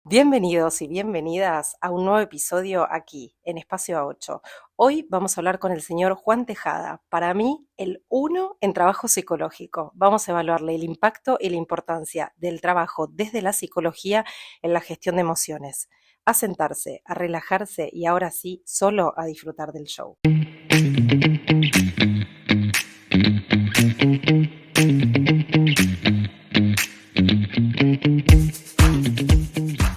Bienvenidos y bienvenidas a un nuevo episodio aquí, en Espacio A8. Hoy vamos a hablar con el señor Juan Tejada, para mí el uno en trabajo psicológico. Vamos a evaluarle el impacto y la importancia del trabajo desde la psicología en la gestión de emociones. A sentarse, a relajarse y ahora sí, solo a disfrutar del show.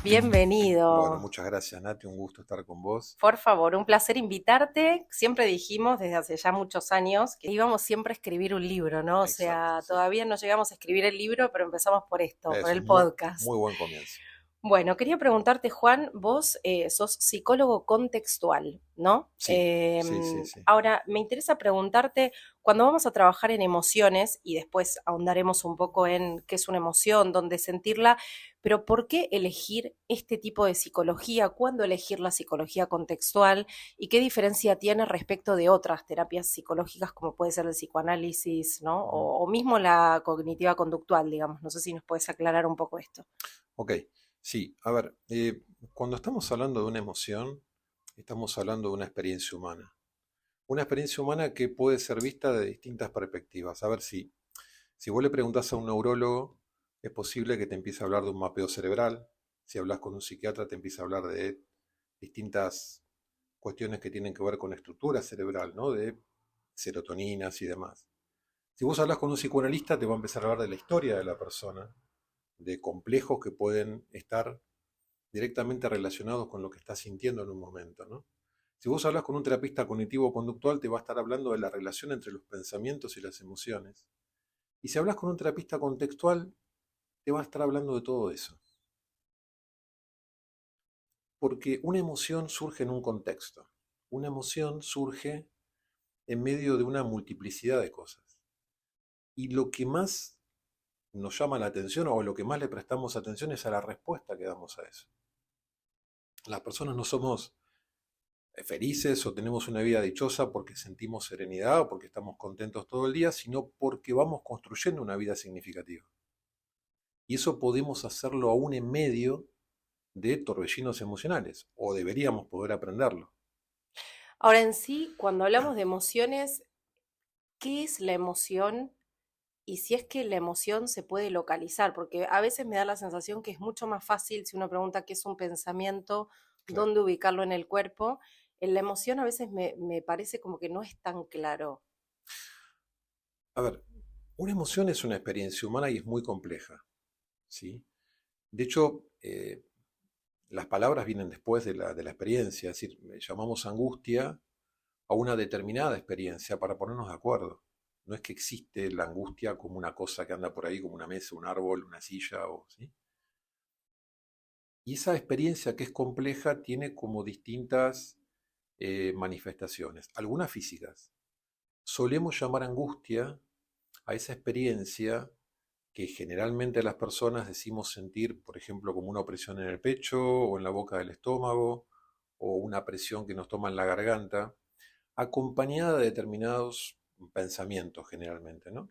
Bueno, Bienvenido. muchas gracias, Nati, un gusto estar con vos. Por favor, un placer invitarte. Siempre dijimos desde hace ya muchos años que íbamos siempre a escribir un libro, ¿no? O Exacto, sea, sí. todavía no llegamos a escribir el libro, pero empezamos por esto, por Eso, el podcast. muy buen comienzo. Bueno, quería preguntarte, Juan, vos sos psicólogo contextual, ¿no? Sí, sí, sí, sí. Ahora, me interesa preguntarte, cuando vamos a trabajar en emociones, y después ahondaremos un poco en qué es una emoción, dónde sentirla, pero ¿por qué elegir este tipo de psicología? ¿Cuándo elegir la psicología contextual? ¿Y qué diferencia tiene respecto de otras terapias psicológicas como puede ser el psicoanálisis, ¿no? Ujú. O mismo la cognitiva conductual, digamos. No sé si nos puedes aclarar un poco esto. Ok, sí, a ver, cuando estamos hablando de una emoción, estamos hablando de una experiencia humana. Una experiencia humana que puede ser vista de distintas perspectivas. A ver si vos le preguntás a un neurólogo, es posible que te empiece a hablar de un mapeo cerebral. Si hablas con un psiquiatra, te empieza a hablar de distintas cuestiones que tienen que ver con estructura cerebral, ¿no? De serotoninas y demás. Si vos hablas con un psicoanalista, te va a empezar a hablar de la historia de la persona, de complejos que pueden estar directamente relacionados con lo que estás sintiendo en un momento, ¿no? Si vos hablas con un terapista cognitivo-conductual, te va a estar hablando de la relación entre los pensamientos y las emociones. Y si hablas con un terapista contextual, te va a estar hablando de todo eso. Porque una emoción surge en un contexto. Una emoción surge en medio de una multiplicidad de cosas. Y lo que más nos llama la atención o lo que más le prestamos atención es a la respuesta que damos a eso. Las personas no somos felices o tenemos una vida dichosa porque sentimos serenidad o porque estamos contentos todo el día, sino porque vamos construyendo una vida significativa. Y eso podemos hacerlo aún en medio de torbellinos emocionales, o deberíamos poder aprenderlo. Ahora en sí, cuando hablamos de emociones, ¿qué es la emoción? Y si es que la emoción se puede localizar, porque a veces me da la sensación que es mucho más fácil si uno pregunta qué es un pensamiento, Claro. dónde ubicarlo en el cuerpo. En la emoción a veces me parece como que no es tan claro. A ver, una emoción es una experiencia humana y es muy compleja, ¿sí? De hecho, las palabras vienen después de la experiencia, es decir, llamamos angustia a una determinada experiencia para ponernos de acuerdo. No es que existe la angustia como una cosa que anda por ahí, como una mesa, un árbol, una silla, ¿sí? Y esa experiencia que es compleja tiene como distintas manifestaciones, algunas físicas. Solemos llamar angustia a esa experiencia que generalmente las personas decimos sentir, por ejemplo, como una opresión en el pecho o en la boca del estómago, o una presión que nos toma en la garganta, acompañada de determinados pensamientos generalmente, ¿no?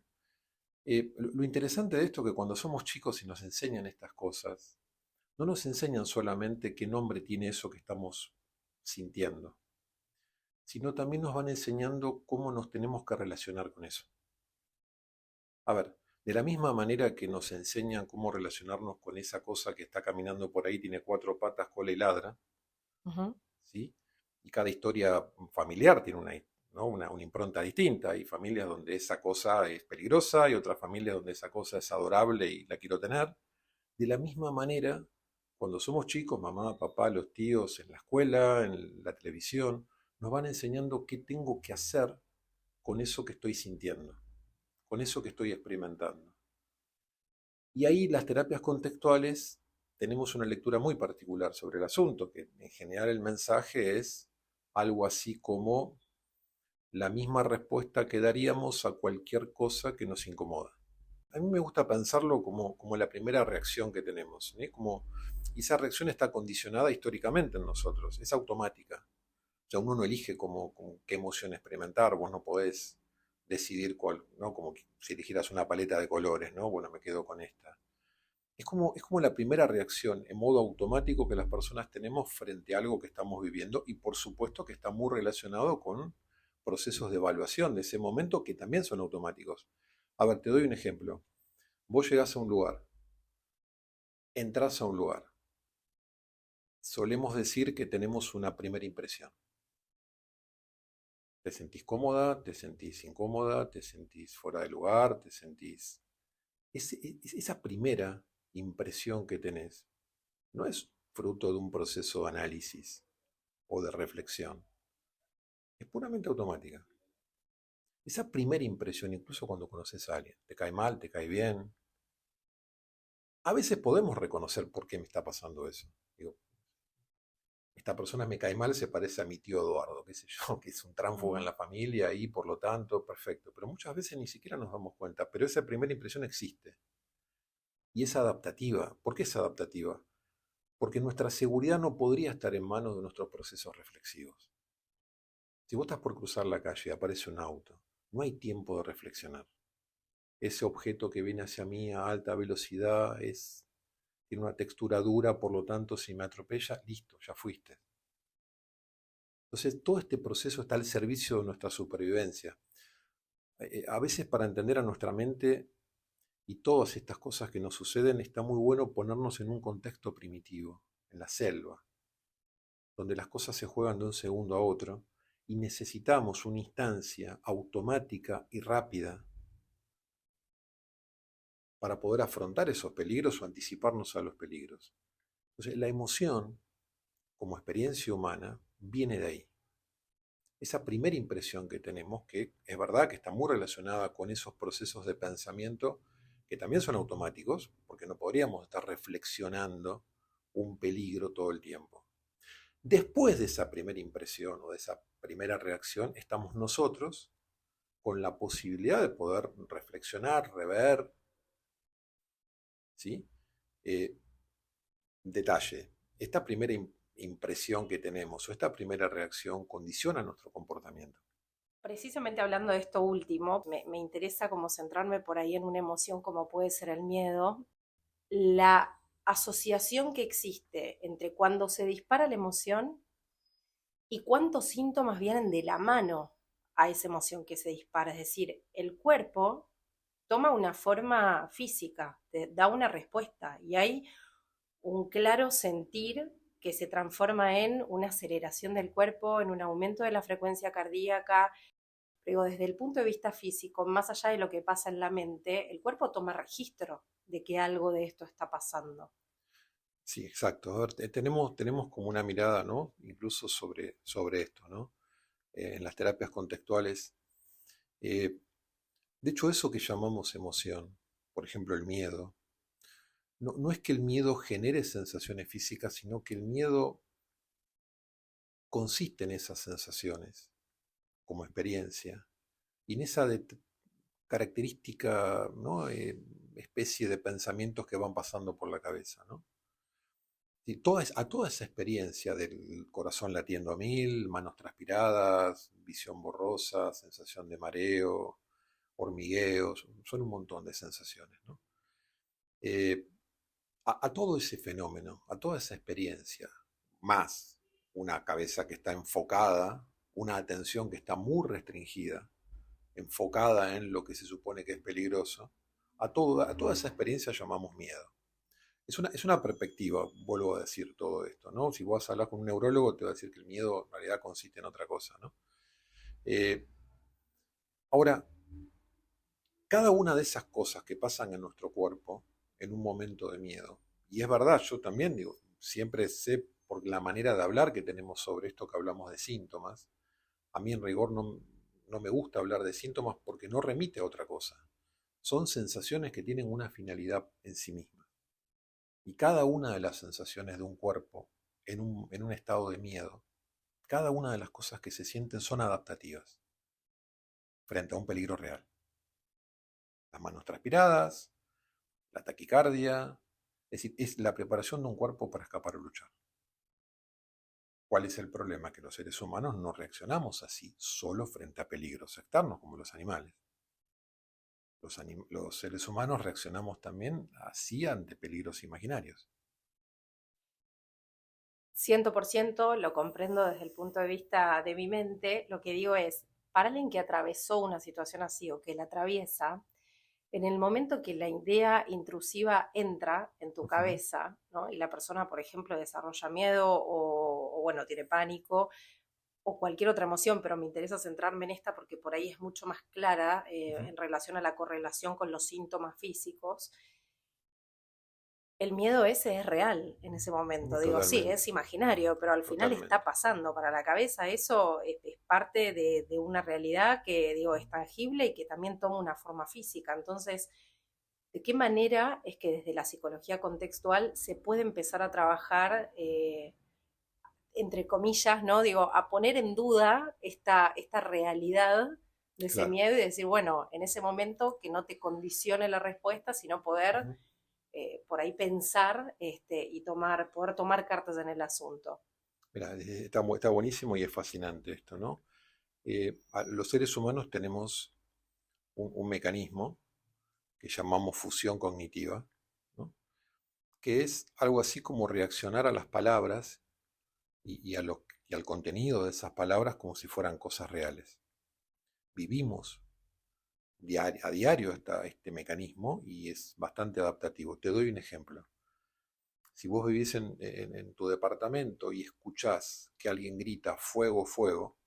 Lo interesante de esto es que cuando somos chicos y nos enseñan estas cosas, no nos enseñan solamente qué nombre tiene eso que estamos sintiendo, sino también nos van enseñando cómo nos tenemos que relacionar con eso. A ver, de la misma manera que nos enseñan cómo relacionarnos con esa cosa que está caminando por ahí, tiene cuatro patas, cola y ladra, Ujú. ¿sí? Y cada historia familiar tiene una, ¿no? Una impronta distinta. Hay familias donde esa cosa es peligrosa y otras familias donde esa cosa es adorable y la quiero tener. De la misma manera, cuando somos chicos, mamá, papá, los tíos, en la escuela, en la televisión, nos van enseñando qué tengo que hacer con eso que estoy sintiendo, con eso que estoy experimentando. Y ahí las terapias contextuales tenemos una lectura muy particular sobre el asunto, que en general el mensaje es algo así como la misma respuesta que daríamos a cualquier cosa que nos incomoda. A mí me gusta pensarlo como la primera reacción que tenemos, ¿sí? Como y esa reacción está condicionada históricamente en nosotros, es automática. O sea, uno no elige qué emoción experimentar, vos no podés decidir cuál, ¿no? Como si eligieras una paleta de colores, ¿no? Bueno, me quedo con esta. es como la primera reacción en modo automático que las personas tenemos frente a algo que estamos viviendo y por supuesto que está muy relacionado con procesos de evaluación de ese momento que también son automáticos. A ver, te doy un ejemplo. Vos llegás a un lugar, entras a un lugar. Solemos decir que tenemos una primera impresión. Te sentís cómoda, te sentís incómoda, te sentís fuera de lugar, te sentís... esa primera impresión que tenés no es fruto de un proceso de análisis o de reflexión. Es puramente automática. Esa primera impresión, incluso cuando conoces a alguien, te cae mal, te cae bien, a veces podemos reconocer por qué me está pasando eso. Digo, esta persona me cae mal, se parece a mi tío Eduardo, qué sé yo, que es un tránsfuga en Mm. la familia y por lo tanto, perfecto. Pero muchas veces ni siquiera nos damos cuenta, pero esa primera impresión existe y es adaptativa. ¿Por qué es adaptativa? Porque nuestra seguridad no podría estar en manos de nuestros procesos reflexivos. Si vos estás por cruzar la calle y aparece un auto, no hay tiempo de reflexionar. Ese objeto que viene hacia mí a alta velocidad tiene una textura dura, por lo tanto, si me atropella, listo, ya fuiste. Entonces, todo este proceso está al servicio de nuestra supervivencia. A veces para entender a nuestra mente y todas estas cosas que nos suceden, está muy bueno ponernos en un contexto primitivo, en la selva, donde las cosas se juegan de un segundo a otro y necesitamos una instancia automática y rápida para poder afrontar esos peligros o anticiparnos a los peligros. Entonces, la emoción, como experiencia humana, viene de ahí. Esa primera impresión que tenemos, que es verdad que está muy relacionada con esos procesos de pensamiento que también son automáticos, porque no podríamos estar reflexionando un peligro todo el tiempo. Después de esa primera impresión o de esa primera reacción, estamos nosotros con la posibilidad de poder reflexionar, rever, ¿sí? Eh, Detalle, esta primera impresión que tenemos o esta primera reacción condiciona nuestro comportamiento. Precisamente hablando de esto último, me interesa como centrarme por ahí en una emoción como puede ser el miedo. La asociación que existe entre cuando se dispara la emoción y cuántos síntomas vienen de la mano a esa emoción que se dispara. Es decir, el cuerpo toma una forma física, te da una respuesta y hay un claro sentir que se transforma en una aceleración del cuerpo, en un aumento de la frecuencia cardíaca. Pero desde el punto de vista físico, más allá de lo que pasa en la mente, el cuerpo toma registro de que algo de esto está pasando. Sí, exacto. A ver, tenemos como una mirada, ¿no? Incluso sobre esto, ¿no? En las terapias contextuales. eh, de hecho, eso que llamamos emoción, por ejemplo, el miedo, no es que el miedo genere sensaciones físicas, sino que el miedo consiste en esas sensaciones como experiencia y en esa característica, ¿no? Especie de pensamientos que van pasando por la cabeza, ¿no? Y a toda esa experiencia del corazón latiendo a mil, manos transpiradas, visión borrosa, sensación de mareo, hormigueos, son un montón de sensaciones, ¿no? Eh, a todo ese fenómeno, a toda esa experiencia, más una cabeza que está enfocada, una atención que está muy restringida, enfocada en lo que se supone que es peligroso, a toda esa experiencia llamamos miedo. Es una perspectiva, vuelvo a decir todo esto, ¿no? Si vos hablas con un neurólogo, te va a decir que el miedo en realidad consiste en otra cosa, ¿no? Eh, Ahora, cada una de esas cosas que pasan en nuestro cuerpo en un momento de miedo, y es verdad, yo también digo, siempre sé por la manera de hablar que tenemos sobre esto que hablamos de síntomas, a mí en rigor no me gusta hablar de síntomas porque no remite a otra cosa. Son sensaciones que tienen una finalidad en sí misma. Y cada una de las sensaciones de un cuerpo en un estado de miedo, cada una de las cosas que se sienten son adaptativas frente a un peligro real. Las manos transpiradas, la taquicardia, es decir, es la preparación de un cuerpo para escapar o luchar. ¿Cuál es el problema? Que los seres humanos no reaccionamos así solo frente a peligros externos como los animales. Los seres humanos reaccionamos también así ante peligros imaginarios. 100% lo comprendo desde el punto de vista de mi mente. Lo que digo es, para alguien que atravesó una situación así o que la atraviesa, en el momento que la idea intrusiva entra en tu Ujú. cabeza, ¿no? Y la persona, por ejemplo, desarrolla miedo bueno, tiene pánico o cualquier otra emoción, pero me interesa centrarme en esta porque por ahí es mucho más clara Ujú. en relación a la correlación con los síntomas físicos. El miedo ese es real en ese momento. Digo, sí, Totalmente, es imaginario, pero al final está totalmente. pasando para la cabeza. Eso es parte de una realidad que, digo, es tangible y que también toma una forma física. Entonces, ¿de qué manera es que desde la psicología contextual se puede empezar a trabajar, entre comillas, ¿no? Digo, a poner en duda esta realidad de ese Claro. miedo y decir, bueno, en ese momento que no te condicione la respuesta, sino poder Ujú. por ahí pensar y poder tomar cartas en el asunto. Mira, está buenísimo y es fascinante esto, ¿no? Los seres humanos tenemos un mecanismo que llamamos fusión cognitiva, ¿no? Que es algo así como reaccionar a las palabras y al contenido de esas palabras como si fueran cosas reales. Vivimos a diario este mecanismo y es bastante adaptativo. Te doy un ejemplo. Si vos vivís en tu departamento y escuchás que alguien grita fuego, fuego,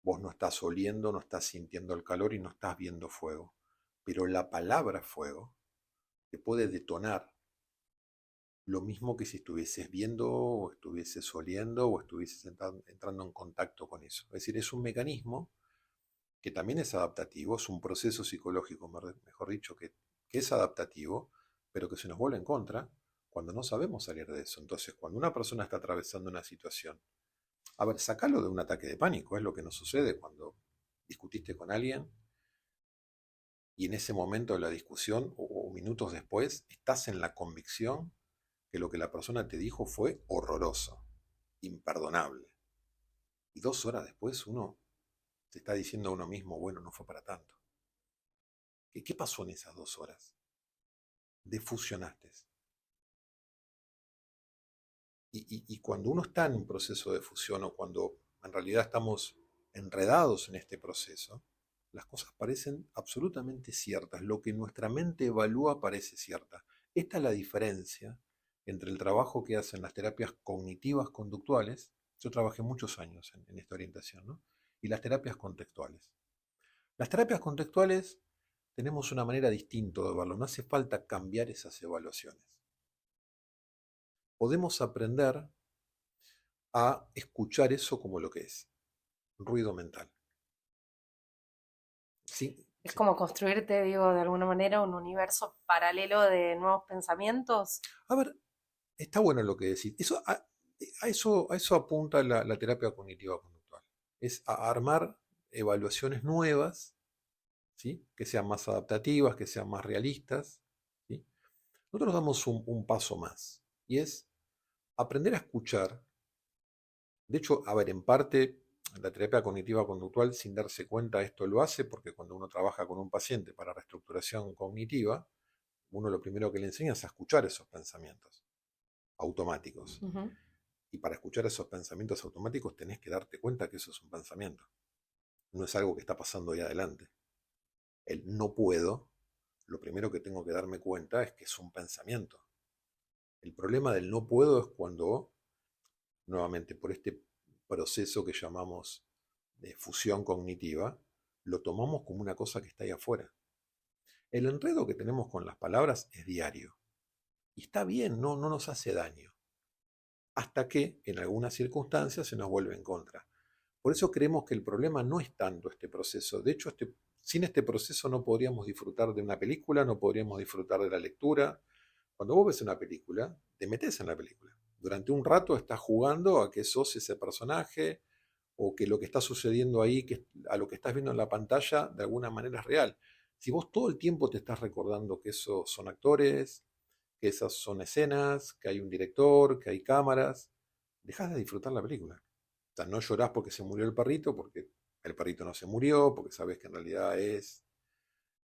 vos no estás oliendo, no estás sintiendo el calor y no estás viendo fuego. Pero la palabra fuego te puede detonar lo mismo que si estuvieses viendo o estuvieses oliendo o estuvieses entrando en contacto con eso. Es decir, es un mecanismo que también es adaptativo, es un proceso psicológico, mejor dicho, que es adaptativo, pero que se nos vuelve en contra cuando no sabemos salir de eso. Entonces, cuando una persona está atravesando una situación, a ver, sacalo de un ataque de pánico, es lo que nos sucede cuando discutiste con alguien y en ese momento de la discusión o minutos después estás en la convicción que lo que la persona te dijo fue horroroso, imperdonable. Y 2 horas después uno se está diciendo a uno mismo, bueno, no fue para tanto. ¿Qué pasó en esas 2 horas? Defusionaste. Y cuando uno está en un proceso de fusión o cuando en realidad estamos enredados en este proceso, las cosas parecen absolutamente ciertas. Lo que nuestra mente evalúa parece cierta. Esta es la diferencia entre el trabajo que hacen las terapias cognitivas conductuales, yo trabajé muchos años en esta orientación, ¿no? Y las terapias contextuales. Las terapias contextuales tenemos una manera distinta de verlo, no hace falta cambiar esas evaluaciones. Podemos aprender a escuchar eso como lo que es, ruido mental. Sí, Es sí. como construirte, digo, de alguna manera un universo paralelo de nuevos pensamientos. A ver, está bueno lo que decís. A eso apunta la terapia cognitiva conductual. Es a armar evaluaciones nuevas, ¿sí? Que sean más adaptativas, que sean más realistas. ¿Sí? Nosotros damos un paso más y es aprender a escuchar. De hecho, a ver, en parte, la terapia cognitiva conductual, sin darse cuenta, esto lo hace porque cuando uno trabaja con un paciente para reestructuración cognitiva, uno lo primero que le enseña es a escuchar esos pensamientos automáticos. Ujú. Y para escuchar esos pensamientos automáticos tenés que darte cuenta que eso es un pensamiento. No es algo que está pasando ahí adelante. El no puedo, lo primero que tengo que darme cuenta es que es un pensamiento. El problema del no puedo es cuando, nuevamente, por este proceso que llamamos de fusión cognitiva, lo tomamos como una cosa que está ahí afuera. El enredo que tenemos con las palabras es diario. Y está bien, no nos hace daño. Hasta que en algunas circunstancias se nos vuelve en contra. Por eso creemos que el problema no es tanto este proceso. De hecho, sin este proceso no podríamos disfrutar de una película, no podríamos disfrutar de la lectura. Cuando vos ves una película, te metes en la película. Durante un rato estás jugando a que sos ese personaje o que lo que está sucediendo ahí, a lo que estás viendo en la pantalla, de alguna manera es real. Si vos todo el tiempo te estás recordando que esos son actores, que esas son escenas, que hay un director, que hay cámaras, dejás de disfrutar la película. O sea, no llorás porque se murió el perrito no se murió, porque sabes que en realidad es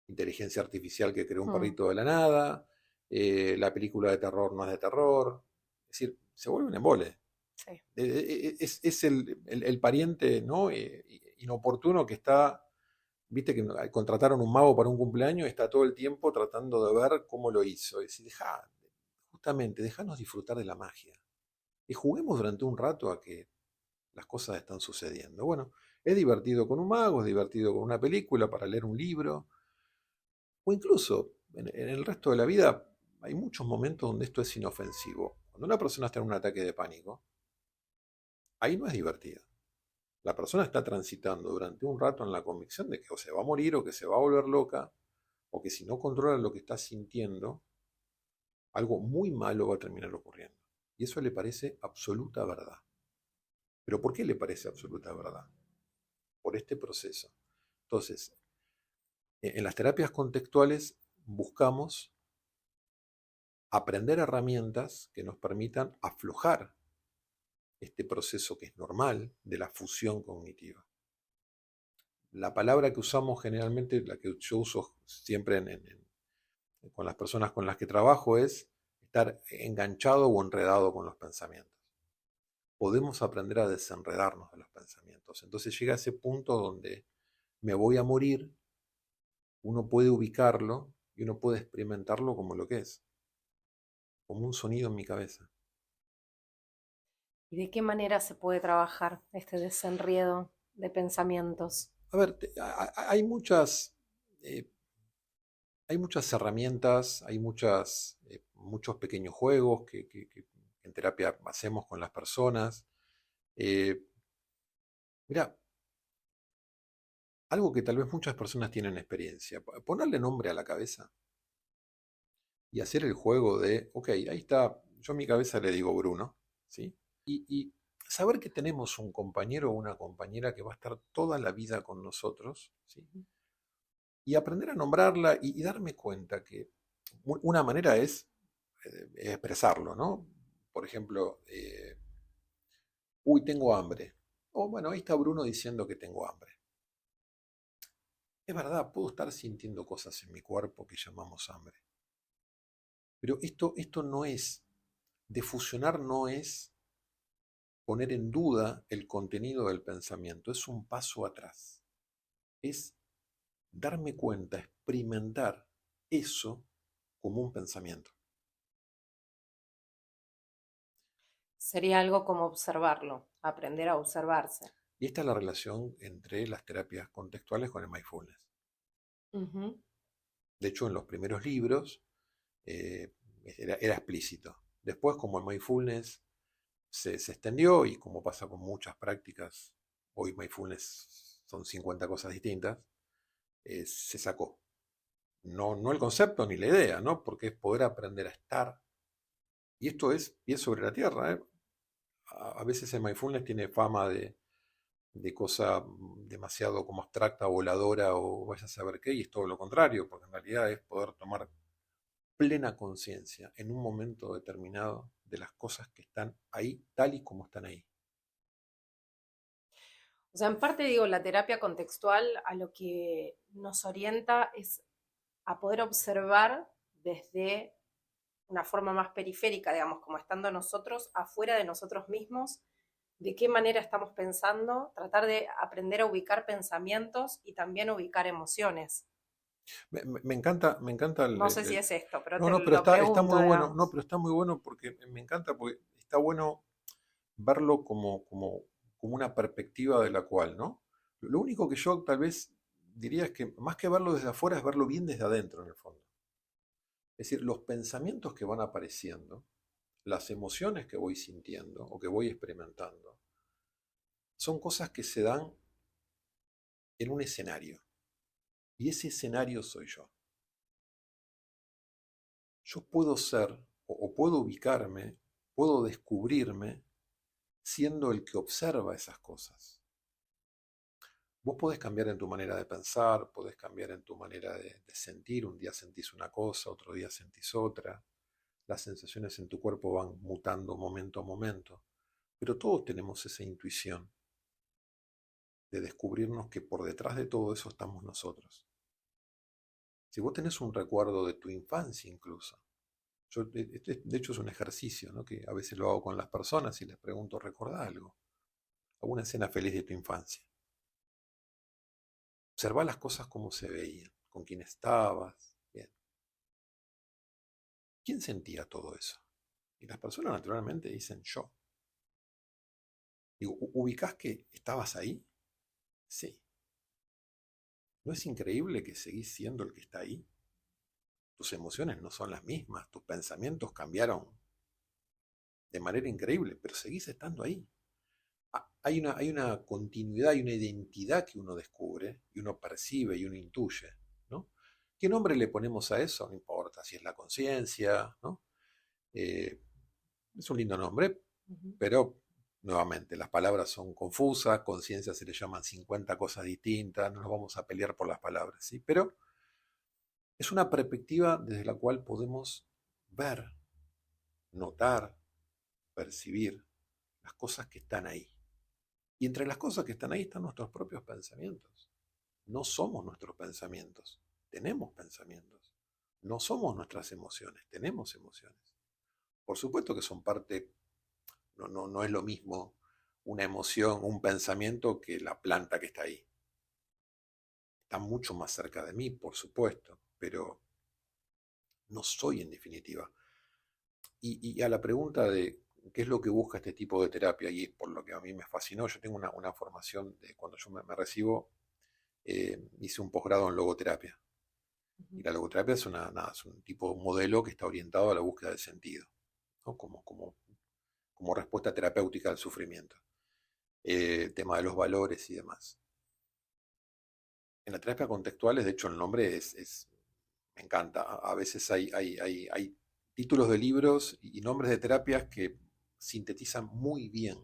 inteligencia artificial que creó un Mm, perrito de la nada, la película de terror no es de terror. Es decir, se vuelve un embole. sí. Es el pariente, ¿no? Inoportuno que está, viste que contrataron un mago para un cumpleaños y está todo el tiempo tratando de ver cómo lo hizo. Es decir, justamente, déjanos disfrutar de la magia. Y juguemos durante un rato a que las cosas están sucediendo. Bueno, es divertido con un mago, es divertido con una película, para leer un libro, o incluso en el resto de la vida hay muchos momentos donde esto es inofensivo. Cuando una persona está en un ataque de pánico, ahí no es divertido. La persona está transitando durante un rato en la convicción de que o se va a morir o que se va a volver loca, o que si no controla lo que está sintiendo, algo muy malo va a terminar ocurriendo. Y eso le parece absoluta verdad. ¿Pero por qué le parece absoluta verdad? Por este proceso. Entonces, en las terapias contextuales buscamos aprender herramientas que nos permitan aflojar este proceso que es normal de la fusión cognitiva. La palabra que usamos generalmente, la que yo uso siempre con las personas con las que trabajo, es estar enganchado o enredado con los pensamientos. Podemos aprender a desenredarnos de los pensamientos. Entonces llega ese punto donde me voy a morir, uno puede ubicarlo y uno puede experimentarlo como lo que es, como un sonido en mi cabeza. ¿Y de qué manera se puede trabajar este desenriedo de pensamientos? A ver, eh, hay muchas herramientas, hay muchos pequeños juegos que en terapia hacemos con las personas. Eh, Mira, algo que tal vez muchas personas tienen experiencia, ponerle nombre a la cabeza y hacer el juego de, ok, ahí está, yo a mi cabeza le digo Bruno, ¿sí? Y saber que tenemos un compañero o una compañera que va a estar toda la vida con nosotros, ¿sí? Y aprender a nombrarla y darme cuenta que una manera es expresarlo, ¿no? Por ejemplo, uy, tengo hambre. O bueno, ahí está Bruno diciendo que tengo hambre. Es verdad, puedo estar sintiendo cosas en mi cuerpo que llamamos hambre. Pero esto no es, de fusionar no es poner en duda el contenido del pensamiento, es un paso atrás. Es darme cuenta, experimentar eso como un pensamiento. Sería algo como observarlo, aprender a observarse. Y esta es la relación entre las terapias contextuales con el mindfulness. Ujú. De hecho, en los primeros libros eh, era explícito. Después, como el mindfulness se extendió y como pasa con muchas prácticas, hoy mindfulness son 50 cosas distintas, se sacó. No, no el concepto ni la idea, ¿no? Porque es poder aprender a estar. Y esto es pie sobre la tierra, ¿eh? A veces el mindfulness tiene fama de cosa demasiado como abstracta, voladora o vaya a saber qué, y es todo lo contrario, porque en realidad es poder tomar plena conciencia en un momento determinado de las cosas que están ahí tal y como están ahí. O sea, en parte digo, la terapia contextual a lo que nos orienta es a poder observar desde una forma más periférica, digamos, como estando nosotros afuera de nosotros mismos, de qué manera estamos pensando, tratar de aprender a ubicar pensamientos y también ubicar emociones. Me encanta No sé si es esto, pero no, te no, pero lo está muy pregunto, bueno, no, digamos. pero está muy bueno porque me encanta, porque está bueno verlo como una perspectiva de la cual, ¿no? Lo único que yo tal vez diría es que más que verlo desde afuera es verlo bien desde adentro en el fondo. Es decir, los pensamientos que van apareciendo, las emociones que voy sintiendo o que voy experimentando, son cosas que se dan en un escenario. Y ese escenario soy yo. Yo puedo ser o puedo ubicarme, puedo descubrirme siendo el que observa esas cosas. Vos podés cambiar en tu manera de pensar, podés cambiar en tu manera de sentir. Un día sentís una cosa, otro día sentís otra. Las sensaciones en tu cuerpo van mutando momento a momento. Pero todos tenemos esa intuición de descubrirnos que por detrás de todo eso estamos nosotros. Si vos tenés un recuerdo de tu infancia incluso, de hecho es un ejercicio, ¿no? Que a veces lo hago con las personas y les pregunto, ¿recordá algo? ¿Alguna escena feliz de tu infancia? Observá las cosas como se veían, con quién estabas, bien. ¿Quién sentía todo eso? Y las personas naturalmente dicen yo. Digo, ¿ubicás que estabas ahí? Sí. ¿No es increíble que seguís siendo el que está ahí? Tus emociones no son las mismas, tus pensamientos cambiaron de manera increíble, pero seguís estando ahí. Hay una continuidad, hay una identidad que uno descubre y uno percibe y uno intuye, ¿no? ¿Qué nombre le ponemos a eso? No importa, si es la conciencia, ¿no? Eh, es un lindo nombre, Ujú. pero nuevamente las palabras son confusas, conciencia se le llaman 50 cosas distintas, no nos vamos a pelear por las palabras, ¿sí? Pero es una perspectiva desde la cual podemos ver, notar, percibir las cosas que están ahí. Y entre las cosas que están ahí están nuestros propios pensamientos. No somos nuestros pensamientos, tenemos pensamientos. No somos nuestras emociones, tenemos emociones. Por supuesto que son parte, no es lo mismo una emoción, un pensamiento que la planta que está ahí. Está mucho más cerca de mí, por supuesto, pero no soy en definitiva. Y a la pregunta de qué es lo que busca este tipo de terapia, y por lo que a mí me fascinó, yo tengo una formación de cuando yo me recibo, hice un posgrado en logoterapia. Y Ujú. la logoterapia es un tipo de modelo que está orientado a la búsqueda del sentido, ¿no? Como respuesta terapéutica al sufrimiento. El tema de los valores y demás. En la terapia contextual, de hecho, el nombre me encanta. A veces hay títulos de libros y nombres de terapias que sintetizan muy bien,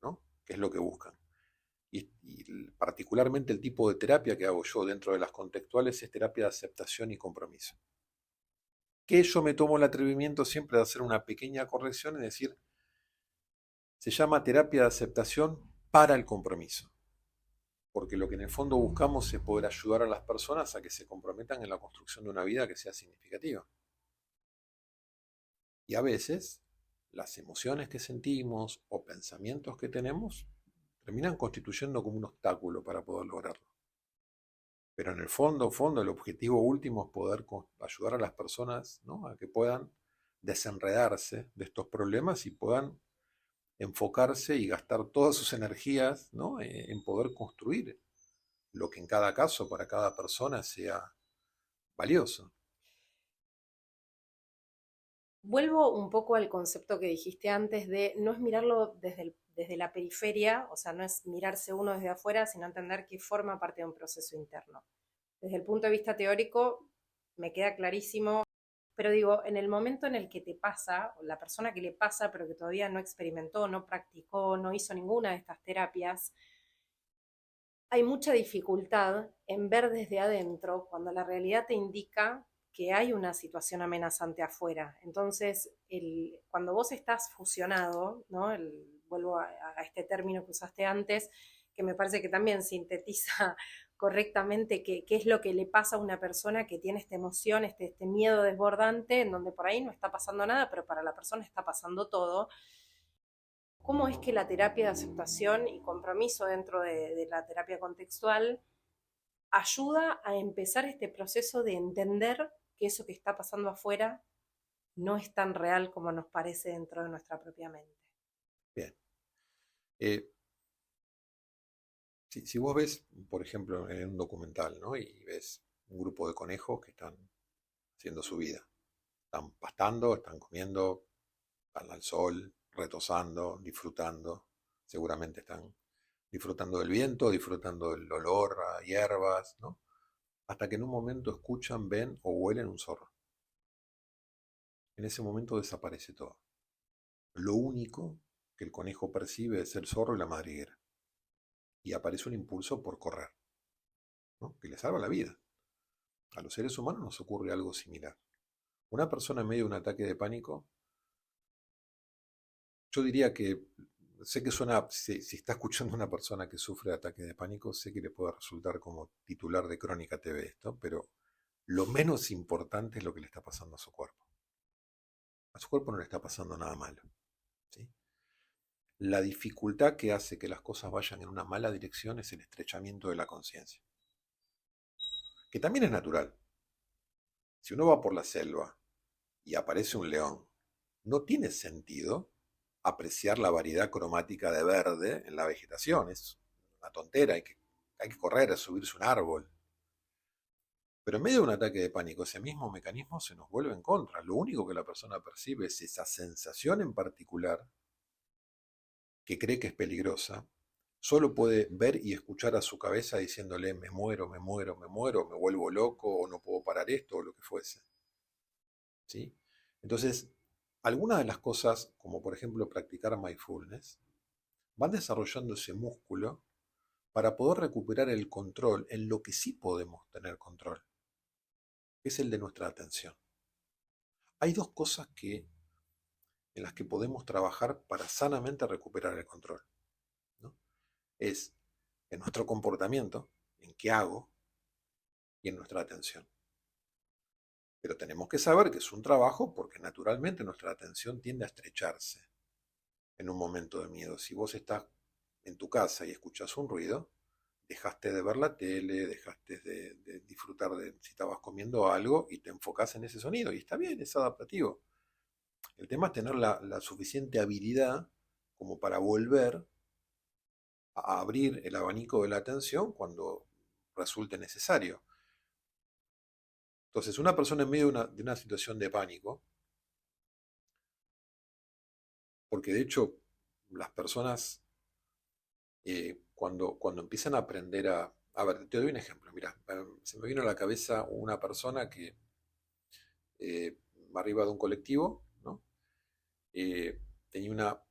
¿no? ¿Qué es lo que buscan? Y particularmente el tipo de terapia que hago yo dentro de las contextuales es terapia de aceptación y compromiso. Que yo me tomo el atrevimiento siempre de hacer una pequeña corrección y decir, se llama terapia de aceptación para el compromiso. Porque lo que en el fondo buscamos es poder ayudar a las personas a que se comprometan en la construcción de una vida que sea significativa. Y a veces las emociones que sentimos o pensamientos que tenemos terminan constituyendo como un obstáculo para poder lograrlo. Pero en el fondo, el objetivo último es poder ayudar a las personas, ¿no? A que puedan desenredarse de estos problemas y puedan enfocarse y gastar todas sus energías, ¿no? En poder construir lo que en cada caso, para cada persona, sea valioso. Vuelvo un poco al concepto que dijiste antes de no es mirarlo desde la periferia, o sea, no es mirarse uno desde afuera, sino entender que forma parte de un proceso interno. Desde el punto de vista teórico, me queda clarísimo, pero digo, en el momento en el que te pasa, o la persona que le pasa, pero que todavía no experimentó, no practicó, no hizo ninguna de estas terapias, hay mucha dificultad en ver desde adentro cuando la realidad te indica que hay una situación amenazante afuera. Entonces, cuando vos estás fusionado, ¿no? Vuelvo a este término que usaste antes, que me parece que también sintetiza correctamente qué es lo que le pasa a una persona que tiene esta emoción, este miedo desbordante, en donde por ahí no está pasando nada, pero para la persona está pasando todo. ¿Cómo es que la terapia de aceptación y compromiso dentro de la terapia contextual ayuda a empezar este proceso de entender que eso que está pasando afuera no es tan real como nos parece dentro de nuestra propia mente? Bien. Eh, si vos ves, por ejemplo, en un documental, ¿no? Y ves un grupo de conejos que están haciendo su vida. Están pastando, están comiendo, están al sol, retosando, disfrutando. Seguramente están disfrutando del viento, disfrutando del olor a hierbas, ¿no? Hasta que en un momento escuchan, ven o huelen un zorro. En ese momento desaparece todo. Lo único que el conejo percibe es el zorro y la madriguera. Y aparece un impulso por correr, ¿no? Que le salva la vida. A los seres humanos nos ocurre algo similar. Una persona en medio de un ataque de pánico, yo diría que, sé que suena, si está escuchando a una persona que sufre de ataque de pánico, sé que le puede resultar como titular de Crónica TV esto, pero lo menos importante es lo que le está pasando a su cuerpo. A su cuerpo no le está pasando nada malo. ¿Sí? La dificultad que hace que las cosas vayan en una mala dirección es el estrechamiento de la conciencia, que también es natural. Si uno va por la selva y aparece un león, no tiene sentido apreciar la variedad cromática de verde en la vegetación. Es una tontera, hay que correr, subirse un árbol. Pero en medio de un ataque de pánico, ese mismo mecanismo se nos vuelve en contra. Lo único que la persona percibe es esa sensación en particular que cree que es peligrosa. Solo puede ver y escuchar a su cabeza diciéndole me muero, me muero, me muero, me vuelvo loco o no puedo parar esto o lo que fuese. ¿Sí? Entonces, algunas de las cosas, como por ejemplo practicar mindfulness, van desarrollando ese músculo para poder recuperar el control en lo que sí podemos tener control, que es el de nuestra atención. Hay dos cosas en las que podemos trabajar para sanamente recuperar el control, ¿no? Es en nuestro comportamiento, en qué hago, y en nuestra atención. Pero tenemos que saber que es un trabajo porque naturalmente nuestra atención tiende a estrecharse en un momento de miedo. Si vos estás en tu casa y escuchas un ruido, dejaste de ver la tele, dejaste de disfrutar de si estabas comiendo algo y te enfocás en ese sonido. Y está bien, es adaptativo. El tema es tener la suficiente habilidad como para volver a abrir el abanico de la atención cuando resulte necesario. Entonces, una persona en medio de una situación de pánico, porque de hecho las personas cuando empiezan a aprender a ver, te doy un ejemplo, mira, se me vino a la cabeza una persona que eh, arriba de un colectivo, ¿no? Tenía una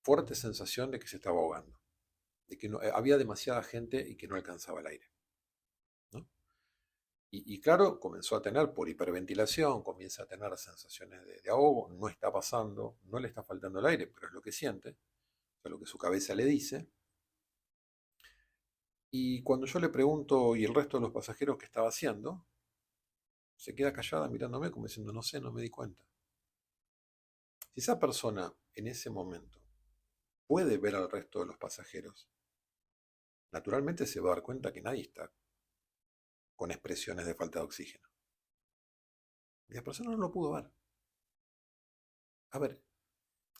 fuerte sensación de que se estaba ahogando, de que había demasiada gente y que no alcanzaba el aire, ¿no? Y claro, comenzó a tener por hiperventilación, comienza a tener sensaciones de ahogo, no está pasando, no le está faltando el aire, pero es lo que siente, o sea, lo que su cabeza le dice. Y cuando yo le pregunto, ¿y el resto de los pasajeros qué estaba haciendo? Se queda callada mirándome como diciendo, no sé, no me di cuenta. Si esa persona en ese momento puede ver al resto de los pasajeros, naturalmente se va a dar cuenta que nadie está con expresiones de falta de oxígeno. Y la persona no lo pudo ver. A ver,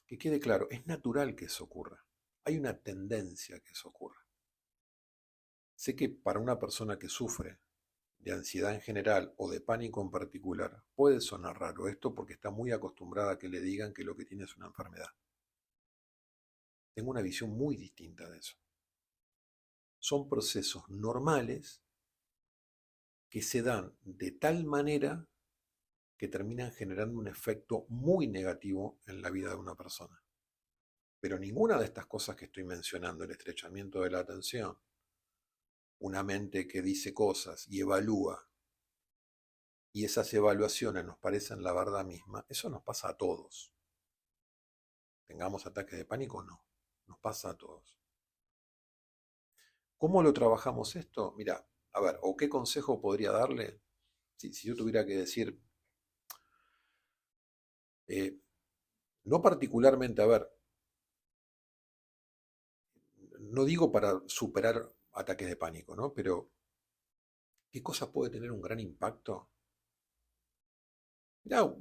que quede claro, es natural que eso ocurra. Hay una tendencia que eso ocurra. Sé que para una persona que sufre de ansiedad en general o de pánico en particular, puede sonar raro esto porque está muy acostumbrada a que le digan que lo que tiene es una enfermedad. Tengo una visión muy distinta de eso. Son procesos normales que se dan de tal manera que terminan generando un efecto muy negativo en la vida de una persona. Pero ninguna de estas cosas que estoy mencionando, el estrechamiento de la atención, una mente que dice cosas y evalúa, y esas evaluaciones nos parecen la verdad misma, eso nos pasa a todos. Tengamos ataques de pánico o no, nos pasa a todos. ¿Cómo lo trabajamos esto? Mira, a ver, o qué consejo podría darle si yo tuviera que decir, no particularmente, a ver, no digo para superar ataques de pánico, ¿no? Pero, ¿qué cosa puede tener un gran impacto? Mira,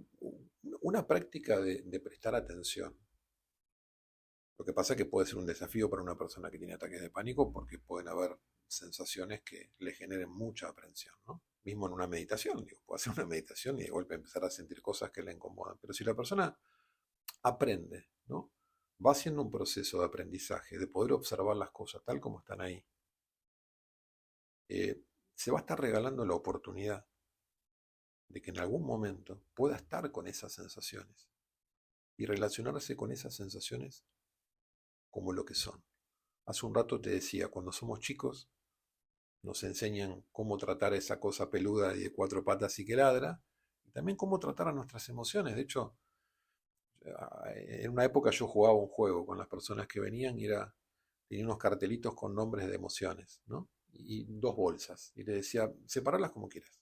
una práctica de prestar atención. Lo que pasa es que puede ser un desafío para una persona que tiene ataques de pánico porque pueden haber sensaciones que le generen mucha aprensión, ¿no? Mismo en una meditación, digo, puede hacer una meditación y de golpe empezar a sentir cosas que le incomodan. Pero si la persona aprende, ¿no? Va haciendo un proceso de aprendizaje, de poder observar las cosas tal como están ahí, se va a estar regalando la oportunidad de que en algún momento pueda estar con esas sensaciones y relacionarse con esas sensaciones como lo que son. Hace un rato te decía, cuando somos chicos nos enseñan cómo tratar a esa cosa peluda y de cuatro patas y que ladra, y también cómo tratar a nuestras emociones. De hecho, en una época yo jugaba un juego con las personas que venían y tenía unos cartelitos con nombres de emociones, ¿no? Y dos bolsas. Y le decía, separarlas como quieras.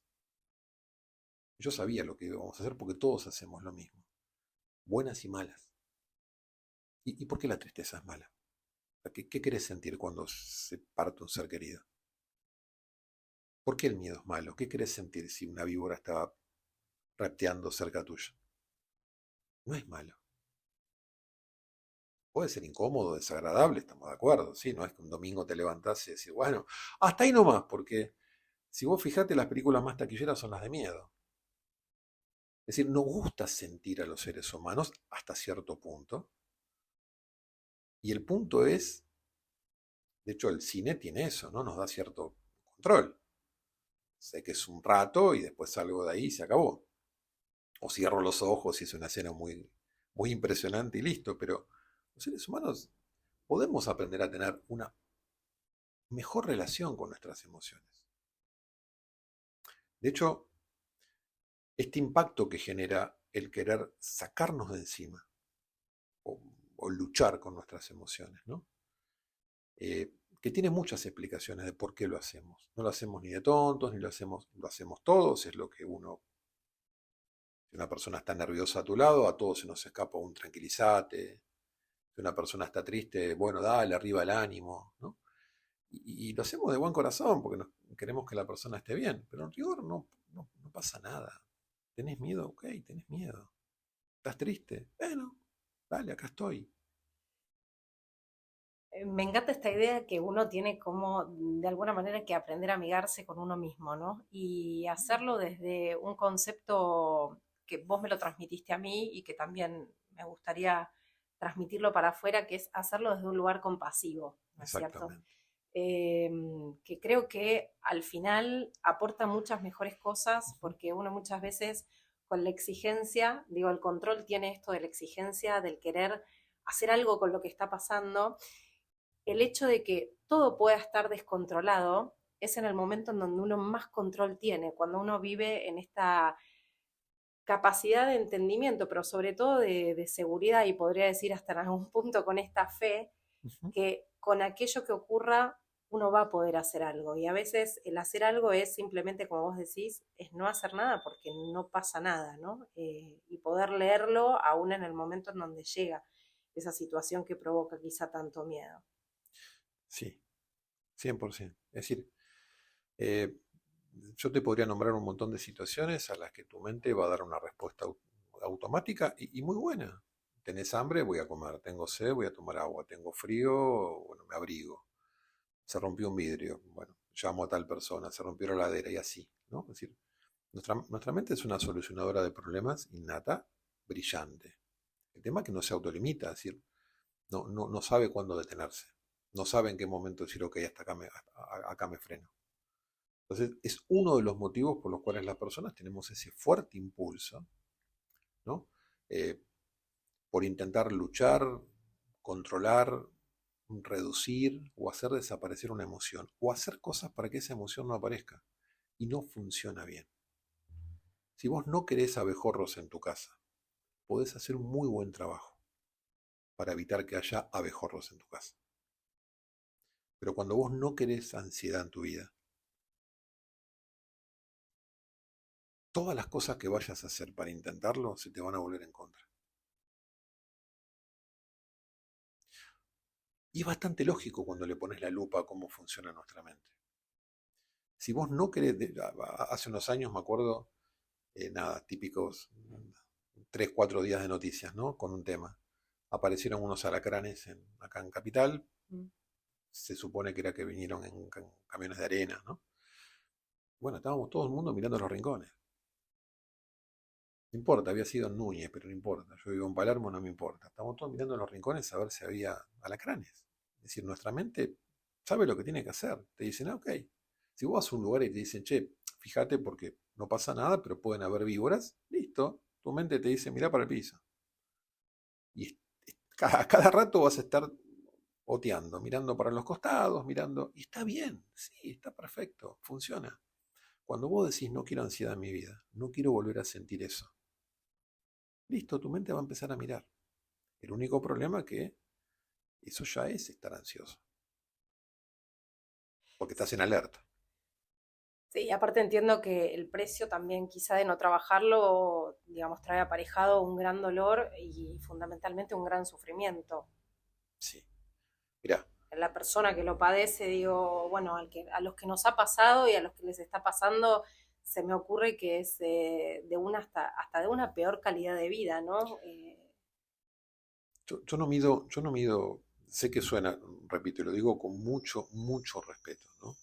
Yo sabía lo que íbamos a hacer porque todos hacemos lo mismo, buenas y malas. ¿Y por qué la tristeza es mala? ¿Qué querés sentir cuando se parte un ser querido? ¿Por qué el miedo es malo? ¿Qué querés sentir si una víbora estaba repteando cerca tuyo? No es malo. Puede ser incómodo, desagradable, estamos de acuerdo, sí, no es que un domingo te levantás y decís, bueno, hasta ahí nomás, porque si vos fijate, las películas más taquilleras son las de miedo. Es decir, nos gusta sentir a los seres humanos hasta cierto punto, y el punto es, de hecho el cine tiene eso, ¿no? Nos da cierto control. Sé que es un rato y después salgo de ahí y se acabó. O cierro los ojos y es una escena muy, muy impresionante y listo, pero los seres humanos podemos aprender a tener una mejor relación con nuestras emociones. De hecho, este impacto que genera el querer sacarnos de encima o, o luchar con nuestras emociones, ¿no? Que tiene muchas explicaciones de por qué lo hacemos. No lo hacemos ni de tontos, ni lo hacemos todos, es lo que uno, si una persona está nerviosa a tu lado, a todos se nos escapa un tranquilizate, si una persona está triste, bueno, dale, arriba el ánimo, ¿no? Y lo hacemos de buen corazón porque queremos que la persona esté bien, pero en rigor no pasa nada. ¿Tenés miedo? Ok, tenés miedo. ¿Estás triste? Bueno, dale, acá estoy. Me encanta esta idea que uno tiene como de alguna manera que aprender a amigarse con uno mismo, ¿no? Y hacerlo desde un concepto que vos me lo transmitiste a mí y que también me gustaría transmitirlo para afuera, que es hacerlo desde un lugar compasivo, ¿no es cierto? Exactamente. Eh, que creo que al final aporta muchas mejores cosas Ujú. porque uno muchas veces con la exigencia, digo, el control tiene esto de la exigencia, del querer hacer algo con lo que está pasando. El hecho de que todo pueda estar descontrolado es en el momento en donde uno más control tiene, cuando uno vive en esta capacidad de entendimiento, pero sobre todo de seguridad y podría decir hasta en algún punto con esta fe, Ujú. que con aquello que ocurra uno va a poder hacer algo. Y a veces el hacer algo es simplemente, como vos decís, es no hacer nada porque no pasa nada, ¿no? Y poder leerlo aún en el momento en donde llega esa situación que provoca quizá tanto miedo. Sí, 100%. Es decir, eh, yo te podría nombrar un montón de situaciones a las que tu mente va a dar una respuesta automática y muy buena. Tenés hambre, voy a comer. Tengo sed, voy a tomar agua. Tengo frío, bueno, me abrigo. Se rompió un vidrio, bueno, llamo a tal persona. Se rompió la heladera y así, ¿no? Es decir, nuestra mente es una solucionadora de problemas innata, brillante. El tema es que no se autolimita, es decir, no sabe cuándo detenerse. No sabe en qué momento decir, ok, hasta acá me freno. Entonces, es uno de los motivos por los cuales las personas tenemos ese fuerte impulso, ¿no? Eh, por intentar luchar, controlar, reducir o hacer desaparecer una emoción, o hacer cosas para que esa emoción no aparezca. Y no funciona bien. Si vos no querés abejorros en tu casa, podés hacer un muy buen trabajo para evitar que haya abejorros en tu casa. Pero cuando vos no querés ansiedad en tu vida, todas las cosas que vayas a hacer para intentarlo se te van a volver en contra. Y es bastante lógico cuando le pones la lupa a cómo funciona nuestra mente. Si vos no querés, hace unos años me acuerdo, nada, típicos 3, 4 días de noticias, ¿no? Con un tema. Aparecieron unos alacranes acá en Capital, Mm. se supone que era que vinieron en camiones de arena, ¿no? Bueno, estábamos todo el mundo mirando los rincones. No importa, había sido en Núñez, pero no importa. Yo vivo en Palermo, no me importa. Estábamos todos mirando los rincones a ver si había alacranes. Es decir, nuestra mente sabe lo que tiene que hacer. Te dicen, ok. Si vos vas a un lugar y te dicen, che, fíjate porque no pasa nada, pero pueden haber víboras, listo. Tu mente te dice, mirá para el piso. Y cada rato vas a estar oteando, mirando para los costados, mirando. Y está bien, sí, está perfecto, funciona. Cuando vos decís, no quiero ansiedad en mi vida, no quiero volver a sentir eso, listo, tu mente va a empezar a mirar. El único problema es que eso ya es estar ansioso, porque estás en alerta. Sí, aparte entiendo que el precio también quizá de no trabajarlo, digamos, trae aparejado un gran dolor y fundamentalmente un gran sufrimiento. Sí, mirá, La persona que lo padece, digo, bueno, a los que nos ha pasado y a los que les está pasando, se me ocurre que es de una hasta de una peor calidad de vida, ¿no? yo no mido, sé que suena, repito, y lo digo con mucho, mucho respeto, ¿no?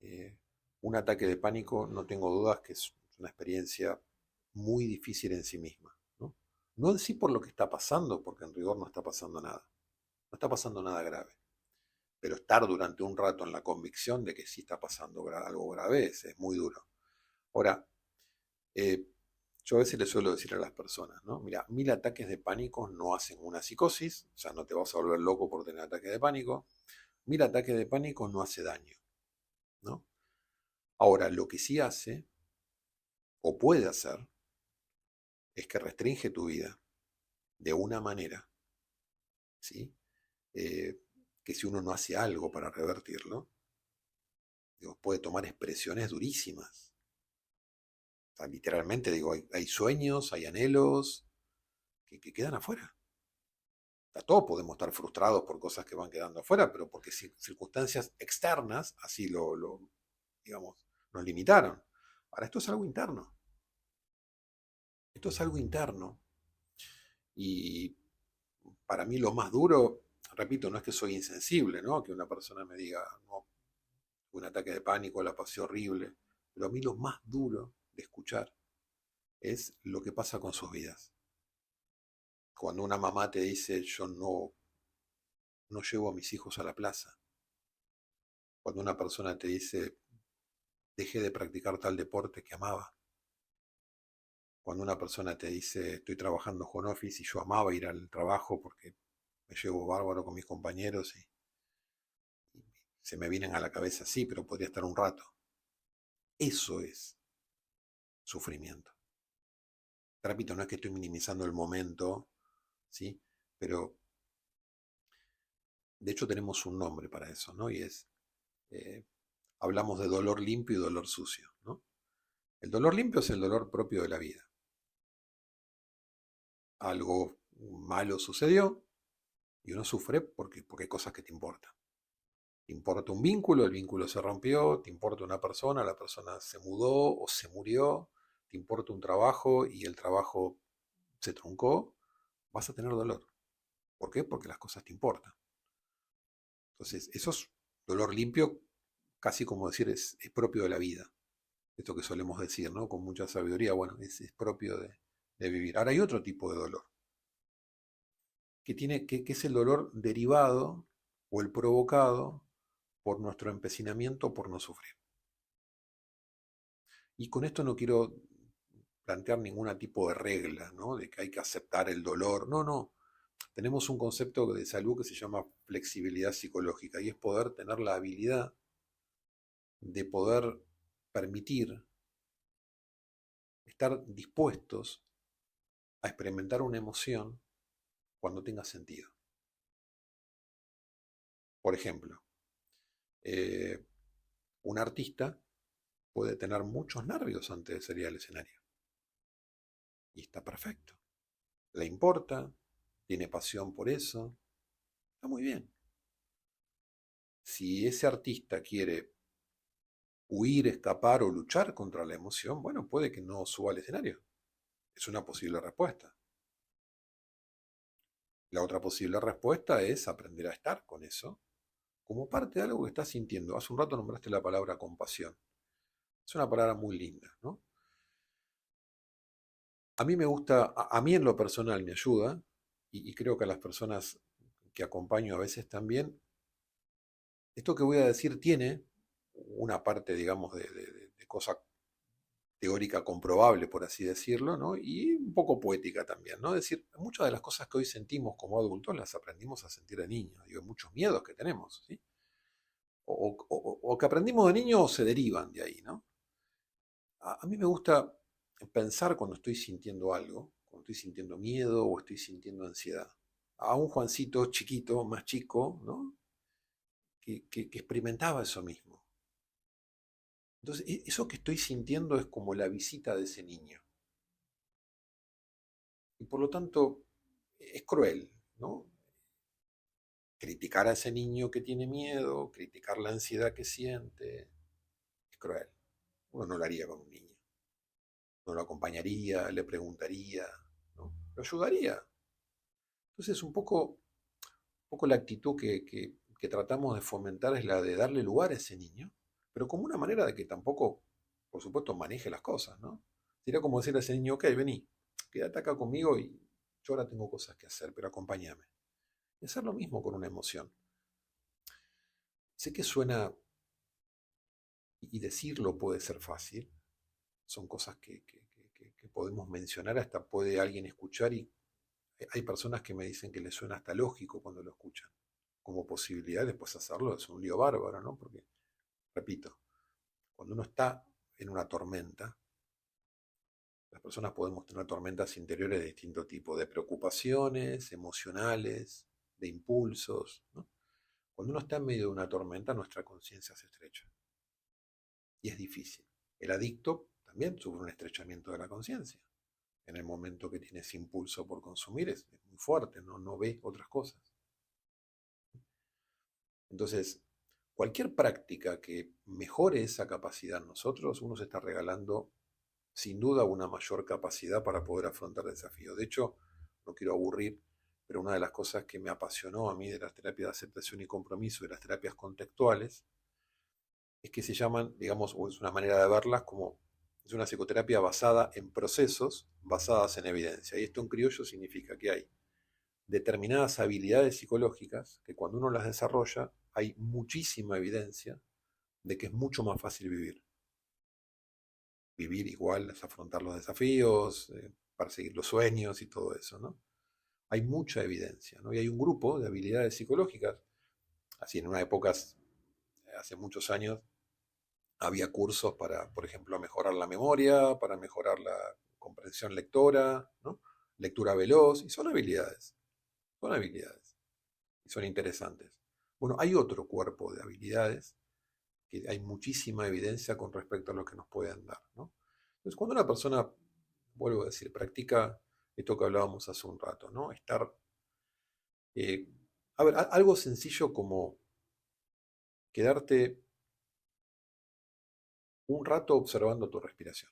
Eh, un ataque de pánico, no tengo dudas que es una experiencia muy difícil en sí misma, ¿no? No en sí por lo que está pasando, porque en rigor no está pasando nada, no está pasando nada grave, pero estar durante un rato en la convicción de que sí está pasando algo grave es muy duro. Ahora, eh, yo a veces le suelo decir a las personas, ¿no? Mira, 1000 ataques de pánico no hacen una psicosis, o sea, no te vas a volver loco por tener ataques de pánico. 1000 ataques de pánico no hace daño, ¿no? Ahora, lo que sí hace, o puede hacer, es que restringe tu vida de una manera, ¿sí? Eh, que si uno no hace algo para revertirlo, digo, puede tomar expresiones durísimas. O sea, literalmente, digo, hay sueños, hay anhelos que quedan afuera. O sea, todos podemos estar frustrados por cosas que van quedando afuera, pero porque circunstancias externas así digamos, nos limitaron. Ahora, esto es algo interno. Esto es algo interno. Y para mí lo más duro, repito, no es que soy insensible, ¿no? Que una persona me diga, no, un ataque de pánico, la pasé horrible. Pero a mí lo más duro de escuchar es lo que pasa con sus vidas. Cuando una mamá te dice, yo no llevo a mis hijos a la plaza. Cuando una persona te dice, dejé de practicar tal deporte que amaba. Cuando una persona te dice, estoy trabajando home office y yo amaba ir al trabajo porque me llevo bárbaro con mis compañeros y se me vienen a la cabeza, sí, pero podría estar un rato. Eso es sufrimiento. Te repito, no es que estoy minimizando el momento, ¿sí? Pero de hecho tenemos un nombre para eso, ¿no? Y es, eh, hablamos de dolor limpio y dolor sucio, ¿no? El dolor limpio es el dolor propio de la vida. Algo malo sucedió y uno sufre porque hay cosas que te importan. Te importa un vínculo, el vínculo se rompió, te importa una persona, la persona se mudó o se murió, te importa un trabajo y el trabajo se truncó, vas a tener dolor. ¿Por qué? Porque las cosas te importan. Entonces, eso es dolor limpio, casi como decir, es propio de la vida. Esto que solemos decir, ¿no? Con mucha sabiduría, bueno, es propio de vivir. Ahora hay otro tipo de dolor, que es el dolor derivado o el provocado por nuestro empecinamiento por no sufrir. Y con esto no quiero plantear ningún tipo de regla, ¿no? De que hay que aceptar el dolor. No, no. Tenemos un concepto de salud que se llama flexibilidad psicológica y es poder tener la habilidad de poder permitir estar dispuestos a experimentar una emoción cuando tenga sentido. Por ejemplo, eh, un artista puede tener muchos nervios antes de salir al escenario y está perfecto. Le importa, tiene pasión por eso, está muy bien. Si ese artista quiere huir, escapar o luchar contra la emoción, bueno, puede que no suba al escenario. Es una posible respuesta. La otra posible respuesta es aprender a estar con eso como parte de algo que estás sintiendo. Hace un rato nombraste la palabra compasión. Es una palabra muy linda, ¿no? A mí me gusta, a mí en lo personal me ayuda, y creo que a las personas que acompaño a veces también, esto que voy a decir tiene una parte, digamos, de cosa teórica comprobable, por así decirlo, ¿no? Y un poco poética también, ¿no? Es decir, muchas de las cosas que hoy sentimos como adultos las aprendimos a sentir de niños, digo, muchos miedos que tenemos, ¿sí? O que aprendimos de niños o se derivan de ahí, ¿no? A mí me gusta pensar cuando estoy sintiendo algo, cuando estoy sintiendo miedo o estoy sintiendo ansiedad. A un Juancito chiquito, más chico, ¿no? Que experimentaba eso mismo. Entonces, eso que estoy sintiendo es como la visita de ese niño. Y por lo tanto, es cruel, ¿no? Criticar a ese niño que tiene miedo, criticar la ansiedad que siente, es cruel. Uno no lo haría con un niño. No lo acompañaría, le preguntaría, ¿no? Lo ayudaría. Entonces, un poco la actitud que tratamos de fomentar es la de darle lugar a ese niño, pero como una manera de que tampoco, por supuesto, maneje las cosas, ¿no? Sería como decirle a ese niño, ok, vení, quédate acá conmigo y yo ahora tengo cosas que hacer, pero acompáñame. Y hacer lo mismo con una emoción. Sé que suena, y decirlo puede ser fácil, son cosas que podemos mencionar, hasta puede alguien escuchar y hay personas que me dicen que les suena hasta lógico cuando lo escuchan. Como posibilidad después hacerlo es un lío bárbaro, ¿no? Porque, repito, cuando uno está en una tormenta, las personas podemos tener tormentas interiores de distinto tipo, de preocupaciones, emocionales, de impulsos, ¿no? Cuando uno está en medio de una tormenta, nuestra conciencia se estrecha. Y es difícil. El adicto también sufre un estrechamiento de la conciencia. En el momento que tiene ese impulso por consumir es muy fuerte, ¿no? No ve otras cosas. Entonces, cualquier práctica que mejore esa capacidad en nosotros, uno se está regalando sin duda una mayor capacidad para poder afrontar desafíos. De hecho, no quiero aburrir, pero una de las cosas que me apasionó a mí de las terapias de aceptación y compromiso y de las terapias contextuales es que se llaman, digamos, o es una manera de verlas como es una psicoterapia basada en procesos basadas en evidencia. Y esto en criollo significa que hay determinadas habilidades psicológicas que cuando uno las desarrolla hay muchísima evidencia de que es mucho más fácil vivir. Vivir igual es afrontar los desafíos, perseguir los sueños y todo eso, ¿no? Hay mucha evidencia, ¿no? Y hay un grupo de habilidades psicológicas, así en una época, hace muchos años, había cursos para, por ejemplo, mejorar la memoria, para mejorar la comprensión lectora, ¿no? Lectura veloz, y son habilidades, y son interesantes. Bueno, hay otro cuerpo de habilidades que hay muchísima evidencia con respecto a lo que nos pueden dar, ¿no? Entonces, cuando una persona, vuelvo a decir, practica esto que hablábamos hace un rato, ¿no? Estar, eh, a ver, algo sencillo como quedarte un rato observando tu respiración.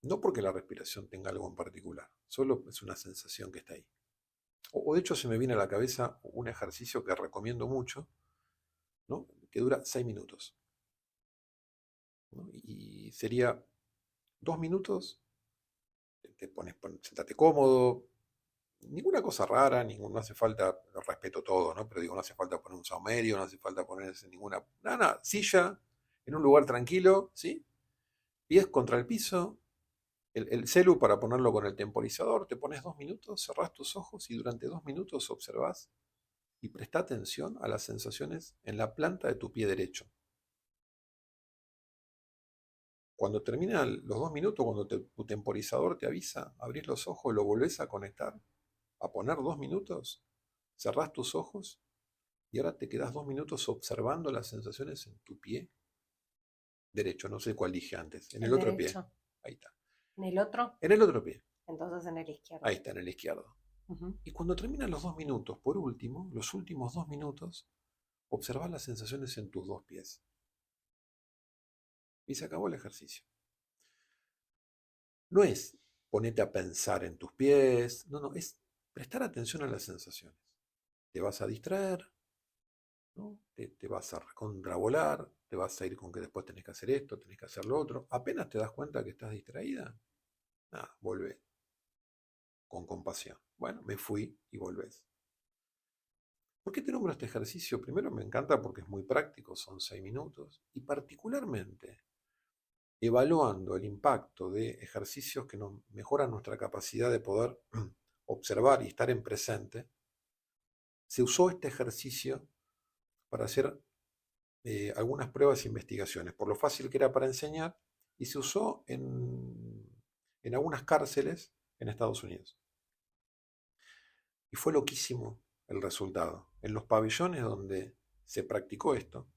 No porque la respiración tenga algo en particular, solo es una sensación que está ahí. O de hecho se me viene a la cabeza un ejercicio que recomiendo mucho, ¿no? Que dura 6 minutos, ¿no? Y sería 2 minutos, te pones, sentate cómodo, ninguna cosa rara, no hace falta, respeto todo, ¿no? Pero digo, no hace falta poner un saumerio, no hace falta ponerse ninguna, nada, silla, en un lugar tranquilo, ¿sí? Pies contra el piso, el celu para ponerlo con el temporizador, te pones 2 minutos, cerrás tus ojos y durante 2 minutos observás y presta atención a las sensaciones en la planta de tu pie derecho. Cuando terminan los 2 minutos, cuando tu temporizador te avisa, abrís los ojos, lo volvés a conectar, a poner 2 minutos, cerrás tus ojos y ahora te quedas 2 minutos observando las sensaciones en tu pie derecho. No sé cuál dije antes. En el El otro pie. derecho. Ahí está. ¿En el otro? En el otro pie. Entonces en el Ahí izquierdo. está, en el izquierdo. Ujú. Y cuando terminan los 2 minutos, por último, los últimos 2 minutos, observás las sensaciones en tus dos pies. Y se acabó el ejercicio. No es ponerte a pensar en tus pies, no, es prestar atención a las sensaciones. Te vas a distraer, ¿no? Te vas a contravolar, te vas a ir con que después tenés que hacer esto, tenés que hacer lo otro. Apenas te das cuenta que estás distraída, nada, volvé con compasión. Bueno, me fui y volvés. ¿Por qué te nombro este ejercicio? Primero me encanta porque es muy práctico, son 6 minutos, y particularmente evaluando el impacto de ejercicios que nos mejoran nuestra capacidad de poder observar y estar en presente, se usó este ejercicio para hacer algunas pruebas e investigaciones, por lo fácil que era para enseñar, y se usó en algunas cárceles en Estados Unidos. Y fue loquísimo el resultado. En los pabellones donde se practicó esto,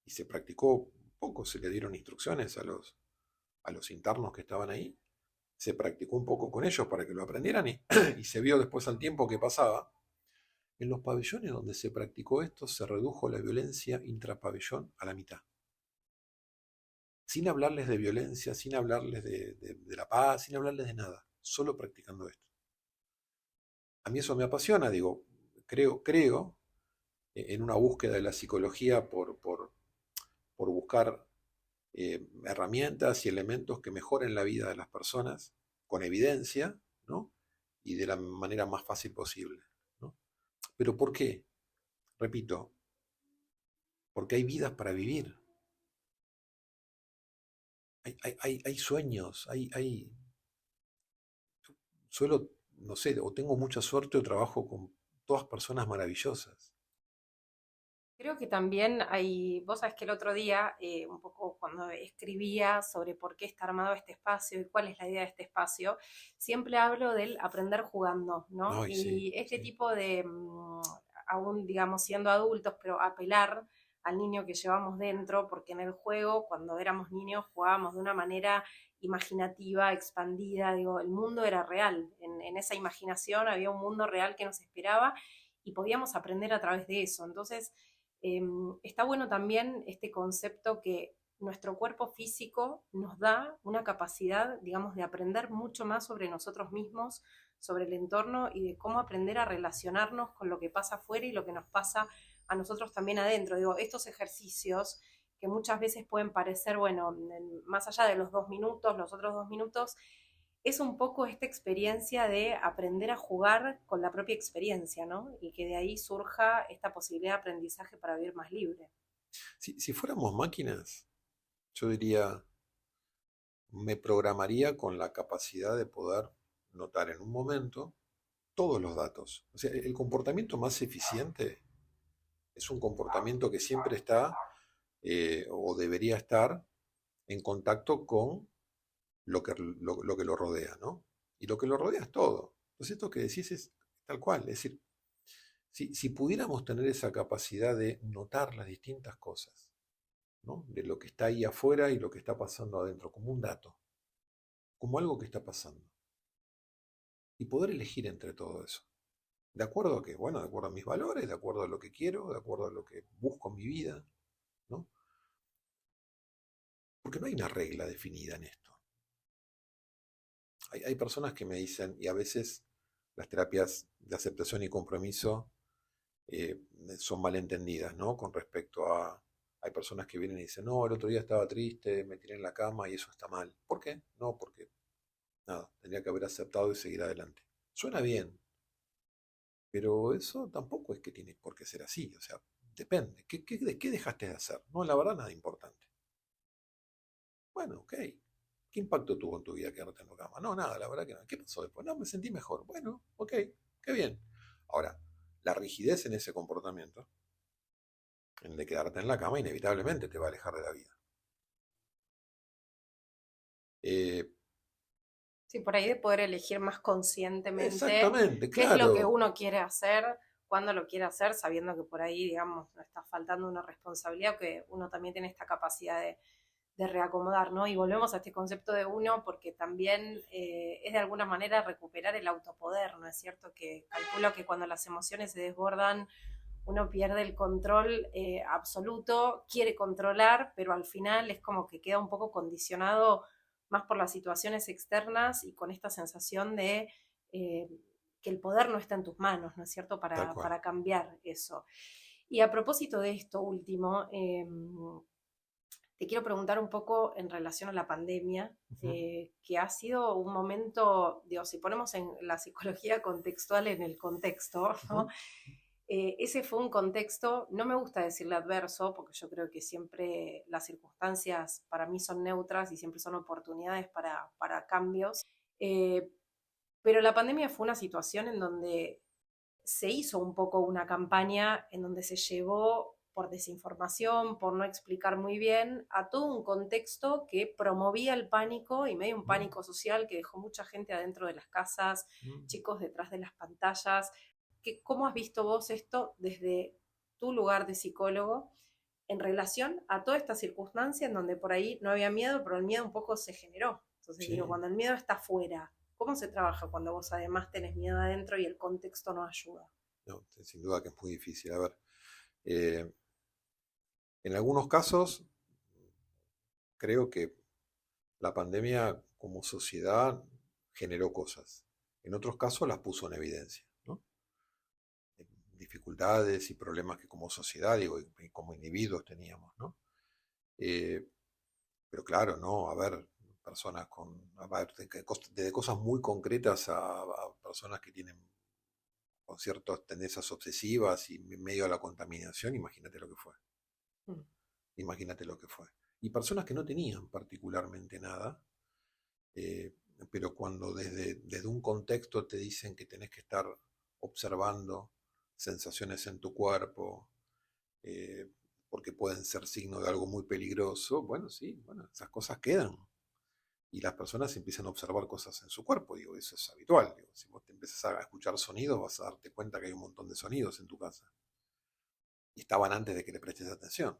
y se practicó poco se le dieron instrucciones a los internos que estaban ahí, se practicó un poco con ellos para que lo aprendieran y se vio después al tiempo que pasaba. En los pabellones donde se practicó esto se redujo la violencia intrapabellón a la mitad. Sin hablarles de violencia, sin hablarles de la paz, sin hablarles de nada, solo practicando esto. A mí eso me apasiona, digo, creo en una búsqueda de la psicología por buscar herramientas y elementos que mejoren la vida de las personas con evidencia, ¿no? Y de la manera más fácil posible, ¿no? ¿Pero por qué? Repito, porque hay vidas para vivir, hay sueños, suelo, no sé, o tengo mucha suerte o trabajo con todas personas maravillosas. Creo que también hay, vos sabés que el otro día, un poco cuando escribía sobre por qué está armado este espacio y cuál es la idea de este espacio, siempre hablo del aprender jugando, ¿no? Ay, sí, Y este sí. tipo de, aún digamos siendo adultos, pero apelar al niño que llevamos dentro, porque en el juego, cuando éramos niños, jugábamos de una manera imaginativa, expandida, digo, el mundo era real, en esa imaginación había un mundo real que nos esperaba y podíamos aprender a través de eso. Entonces, está bueno también este concepto que nuestro cuerpo físico nos da una capacidad, digamos, de aprender mucho más sobre nosotros mismos, sobre el entorno y de cómo aprender a relacionarnos con lo que pasa afuera y lo que nos pasa a nosotros también adentro. Digo, estos ejercicios que muchas veces pueden parecer, bueno, más allá de los 2 minutos, los otros 2 minutos, es un poco esta experiencia de aprender a jugar con la propia experiencia, ¿no? Y que de ahí surja esta posibilidad de aprendizaje para vivir más libre. Si fuéramos máquinas, yo diría, me programaría con la capacidad de poder notar en un momento todos los datos. O sea, el comportamiento más eficiente es un comportamiento que siempre está o debería estar en contacto con lo que lo rodea, ¿no? Y lo que lo rodea es todo. Entonces esto que decís es tal cual. Es decir, si pudiéramos tener esa capacidad de notar las distintas cosas, ¿no? De lo que está ahí afuera y lo que está pasando adentro, como un dato, como algo que está pasando. Y poder elegir entre todo eso. ¿De acuerdo a qué? Bueno, de acuerdo a mis valores, de acuerdo a lo que quiero, de acuerdo a lo que busco en mi vida, ¿no? Porque no hay una regla definida en esto. Hay personas que me dicen, y a veces las terapias de aceptación y compromiso son malentendidas, ¿no? Con respecto a... Hay personas que vienen y dicen, no, el otro día estaba triste, me tiré en la cama y eso está mal. ¿Por qué? No, porque nada, tendría que haber aceptado y seguir adelante. Suena bien, pero eso tampoco es que tiene por qué ser así. O sea, depende. ¿De qué dejaste de hacer? No, la verdad, nada importante. Bueno, ok. ¿Qué impacto tuvo en tu vida quedarte en la cama? No, nada, la verdad que no. ¿Qué pasó después? No, me sentí mejor. Bueno, ok, qué bien. Ahora, la rigidez en ese comportamiento, en el de quedarte en la cama, inevitablemente te va a alejar de la vida. Eh, Sí, por ahí de poder elegir más conscientemente exactamente, qué es lo que claro. uno quiere hacer, cuándo lo quiere hacer, sabiendo que por ahí, digamos, no está faltando una responsabilidad, que uno también tiene esta capacidad de reacomodar, ¿no? Y volvemos a este concepto de uno porque también es de alguna manera recuperar el autopoder, ¿no es cierto? Que calculo que cuando las emociones se desbordan, uno pierde el control absoluto, quiere controlar, pero al final es como que queda un poco condicionado más por las situaciones externas y con esta sensación de eh, que el poder no está en tus manos, ¿no es cierto?, Tal cual. para cambiar eso. Y a propósito de esto último, te quiero preguntar un poco en relación a la pandemia, Ujú, que ha sido un momento, digo, si ponemos en la psicología contextual en el contexto, ¿no? ujú. Ese fue un contexto, no me gusta decirle adverso, porque yo creo que siempre las circunstancias para mí son neutras y siempre son oportunidades para cambios, eh, pero la pandemia fue una situación en donde se hizo un poco una campaña en donde se llevó por desinformación, por no explicar muy bien, a todo un contexto que promovía el pánico y medio un Mm, pánico social que dejó mucha gente adentro de las casas, mm. chicos detrás de las pantallas. ¿Cómo has visto vos esto desde tu lugar de psicólogo en relación a toda esta circunstancia en donde por ahí no había miedo, pero el miedo un poco se generó. Entonces digo, Sí, cuando el miedo está afuera, ¿cómo se trabaja cuando vos además tenés miedo adentro y el contexto no ayuda? no, sin duda que es muy difícil. A ver, eh, en algunos casos creo que la pandemia como sociedad generó cosas. En otros casos las puso en evidencia, ¿no? Dificultades y problemas que como sociedad, digo, y como individuos teníamos, ¿no? Eh, pero claro, ¿no? A ver, personas a ver, desde cosas muy concretas a personas que tienen con ciertas tendencias obsesivas y en medio de la contaminación, imagínate lo que fue. Mm. Imagínate lo que fue. Y personas que no tenían particularmente nada, eh, pero cuando desde un contexto te dicen que tenés que estar observando sensaciones en tu cuerpo, eh, porque pueden ser signo de algo muy peligroso, bueno, sí, bueno, esas cosas quedan. Y las personas empiezan a observar cosas en su cuerpo, digo, eso es habitual. Digo, si vos te empiezas a escuchar sonidos, vas a darte cuenta que hay un montón de sonidos en tu casa. Y estaban antes de que le prestes atención.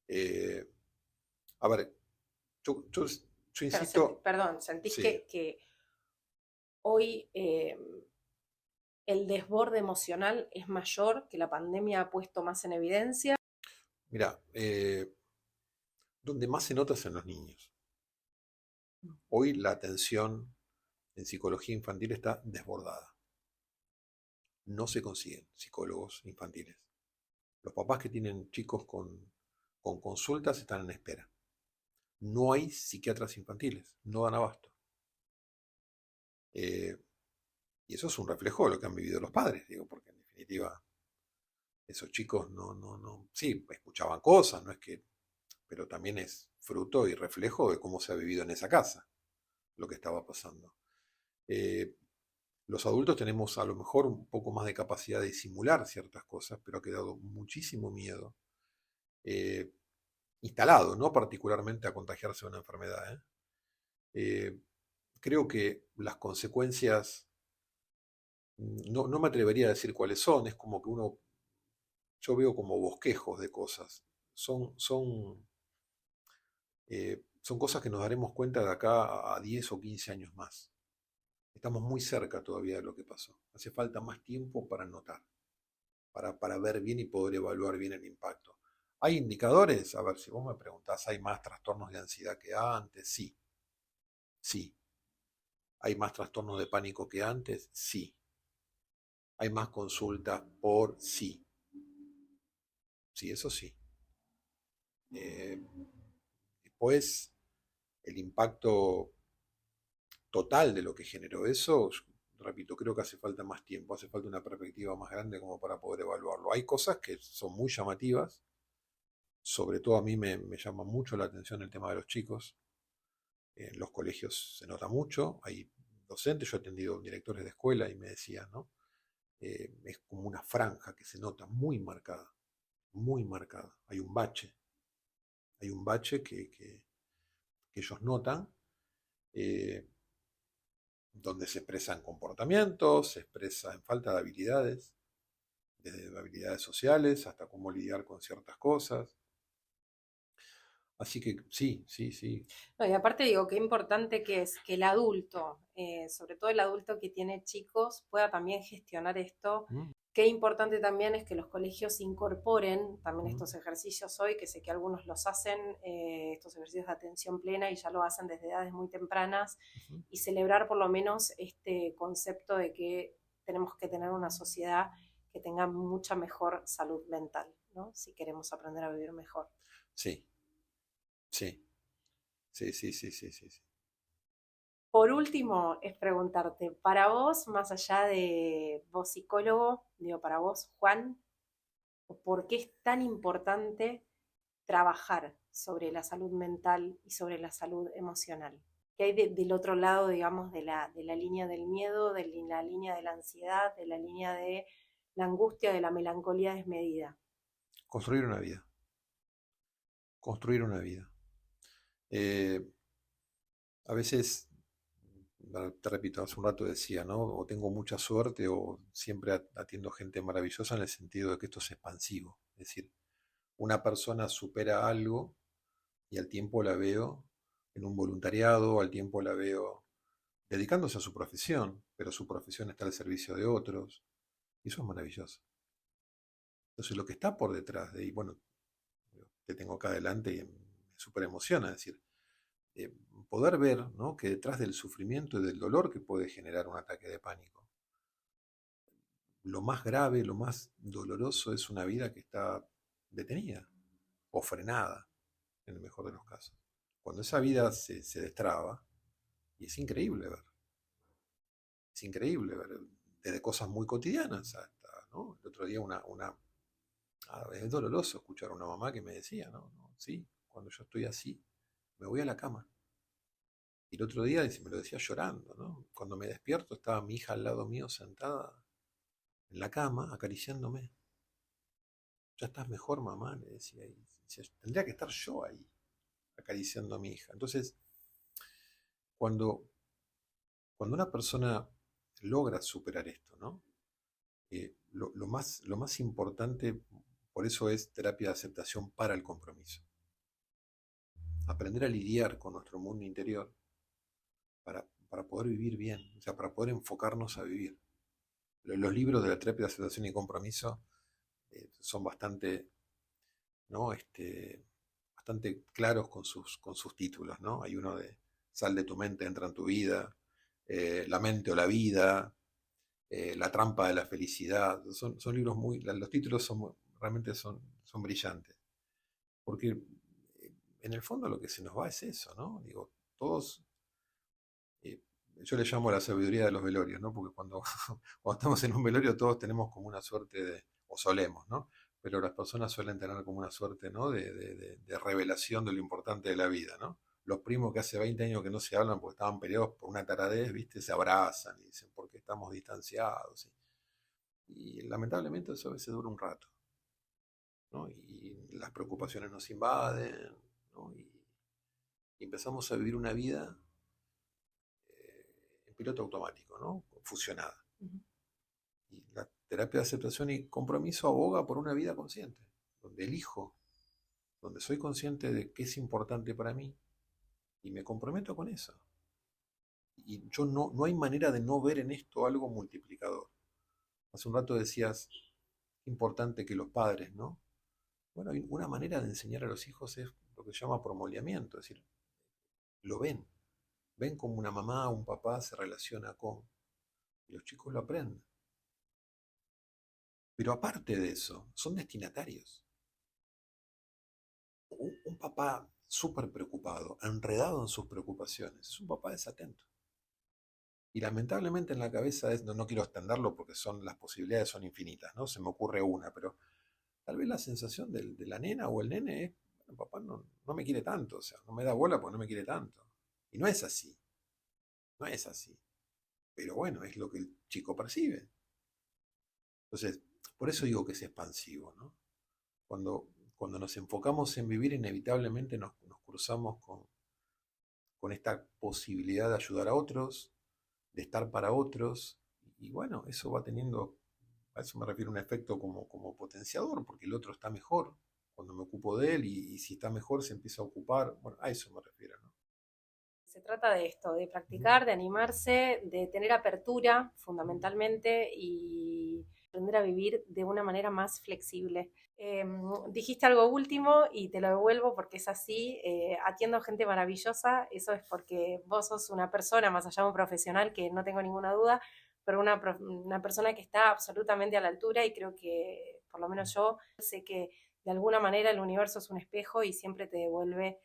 Eh, a ver, yo Pero insisto, perdón, ¿sentís sí, que hoy el desborde emocional es mayor, que la pandemia ha puesto más en evidencia? mira, donde más se nota es en los niños. Hoy la atención en psicología infantil está desbordada. No se consiguen psicólogos infantiles. Los papás que tienen chicos con consultas están en espera. No hay psiquiatras infantiles, no dan abasto. Eh, y eso es un reflejo de lo que han vivido los padres, digo, porque en definitiva esos chicos sí, escuchaban cosas, no es que, pero también es fruto y reflejo de cómo se ha vivido en esa casa, lo que estaba pasando. Eh, los adultos tenemos a lo mejor un poco más de capacidad de simular ciertas cosas, pero ha quedado muchísimo miedo eh, instalado, no particularmente a contagiarse de una enfermedad. Eh, creo que las consecuencias, no me atrevería a decir cuáles son, es como que yo veo como bosquejos de cosas. Son cosas que nos daremos cuenta de acá a 10 o 15 años más. Estamos muy cerca todavía de lo que pasó. Hace falta más tiempo para notar, para ver bien y poder evaluar bien el impacto. ¿Hay indicadores? A ver, si vos me preguntás, ¿hay más trastornos de ansiedad que antes? Sí, sí. ¿Hay más trastornos de pánico que antes? Sí. ¿Hay más consultas por sí? Sí, eso sí. Eh, después, el impacto total de lo que generó eso, repito, creo que hace falta más tiempo, hace falta una perspectiva más grande como para poder evaluarlo. Hay cosas que son muy llamativas, sobre todo a mí me llama mucho la atención el tema de los chicos. En los colegios se nota mucho, hay docentes, yo he atendido directores de escuela y me decían, ¿no? Es como una franja que se nota muy marcada, muy marcada. Hay un bache que ellos notan, eh, donde se expresan comportamientos, se expresa en falta de habilidades, desde habilidades sociales hasta cómo lidiar con ciertas cosas. Así que sí, sí, sí. No, y aparte digo, qué importante que es que el adulto, sobre todo el adulto que tiene chicos, pueda también gestionar esto. Mm, Qué importante también es que los colegios incorporen también mm, estos ejercicios hoy, que sé que algunos los hacen, estos ejercicios de atención plena y ya lo hacen desde edades muy tempranas, ujú. y celebrar por lo menos este concepto de que tenemos que tener una sociedad que tenga mucha mejor salud mental, ¿no? Si queremos aprender a vivir mejor. Sí, sí, sí, sí, sí, sí, sí, sí. Por último, es preguntarte, para vos, más allá de vos psicólogo, digo, para vos, Juan, ¿por qué es tan importante trabajar sobre la salud mental y sobre la salud emocional? ¿Qué hay del otro lado, digamos, de la línea del miedo, de la línea de la ansiedad, de la línea de la angustia, de la melancolía desmedida? Construir una vida, construir una vida. Eh, a veces, te repito, hace un rato decía, ¿no? O tengo mucha suerte o siempre atiendo gente maravillosa en el sentido de que esto es expansivo. Es decir, una persona supera algo y al tiempo la veo en un voluntariado, al tiempo la veo dedicándose a su profesión, pero su profesión está al servicio de otros, y eso es maravilloso. Entonces lo que está por detrás de, y bueno, te tengo acá adelante y me súper emociona, es decir, eh, poder ver, ¿no?, que detrás del sufrimiento y del dolor que puede generar un ataque de pánico, lo más grave, lo más doloroso es una vida que está detenida o frenada, en el mejor de los casos. Cuando esa vida se destraba, y es increíble ver, desde cosas muy cotidianas hasta, ¿no? El otro día es doloroso escuchar a una mamá que me decía, ¿no? No, sí, cuando yo estoy así, me voy a la cama. Y el otro día me lo decía llorando, ¿no? Cuando me despierto estaba mi hija al lado mío sentada en la cama acariciándome. Ya estás mejor, mamá, le decía. Y decía, tendría que estar yo ahí acariciando a mi hija. Entonces, cuando, cuando una persona logra superar esto, ¿no? Lo más importante, por eso es terapia de aceptación para el compromiso. Aprender a lidiar con nuestro mundo interior para poder vivir bien, o sea, para poder enfocarnos a vivir. Los libros de la terapia de aceptación y compromiso son bastante, ¿no? Bastante claros con sus títulos, ¿no? Hay uno de Sal de tu mente, entra en tu vida, La mente o la vida, La trampa de la felicidad. Son libros los títulos realmente son brillantes, porque en el fondo lo que se nos va es eso, ¿no? Digo, todos, eh, yo le llamo la sabiduría de los velorios, ¿no? Porque cuando estamos en un velorio todos tenemos como una suerte o solemos, ¿no? Pero las personas suelen tener como una suerte, ¿no?, de revelación de lo importante de la vida, ¿no? Los primos que hace 20 años que no se hablan porque estaban peleados por una taradez, ¿viste? Se abrazan y dicen, ¿por qué estamos distanciados? Y lamentablemente eso a veces dura un rato, ¿no? Y las preocupaciones nos invaden, ¿no? Y empezamos a vivir una vida en piloto automático, ¿no? Fusionada. Ujú. Y la terapia de aceptación y compromiso aboga por una vida consciente, donde elijo, donde soy consciente de qué es importante para mí y me comprometo con eso. Y yo no hay manera de no ver en esto algo multiplicador. Hace un rato decías, importante que los padres, ¿no? Bueno, hay una manera de enseñar a los hijos es lo que se llama promoldeamiento, es decir, lo ven cómo una mamá o un papá se relaciona con, y los chicos lo aprenden. Pero aparte de eso, son destinatarios. Un papá súper preocupado, enredado en sus preocupaciones, es un papá desatento. Y lamentablemente en la cabeza no quiero extenderlo porque las posibilidades son infinitas, ¿no? Se me ocurre una, pero tal vez la sensación de la nena o el nene es, bueno, papá no me quiere tanto, o sea, no me da bola porque no me quiere tanto. Y no es así, no es así. Pero bueno, es lo que el chico percibe. Entonces, por eso digo que es expansivo, ¿no? Cuando nos enfocamos en vivir, inevitablemente nos cruzamos con esta posibilidad de ayudar a otros, de estar para otros, y bueno, eso va teniendo, a eso me refiero, un efecto como potenciador, porque el otro está mejor cuando me ocupo de él, y si está mejor se empieza a ocupar, bueno, a eso me refiero, ¿no? Se trata de esto, de Ujú. practicar, de animarse, de tener apertura fundamentalmente y aprender a vivir de una manera más flexible. Dijiste algo último y te lo devuelvo porque es así. Atiendo gente maravillosa, eso es porque vos sos una persona, más allá de un profesional, que no tengo ninguna duda, pero una persona que está absolutamente a la altura y creo que, por lo menos yo, sé que de alguna manera el universo es un espejo y siempre te devuelve,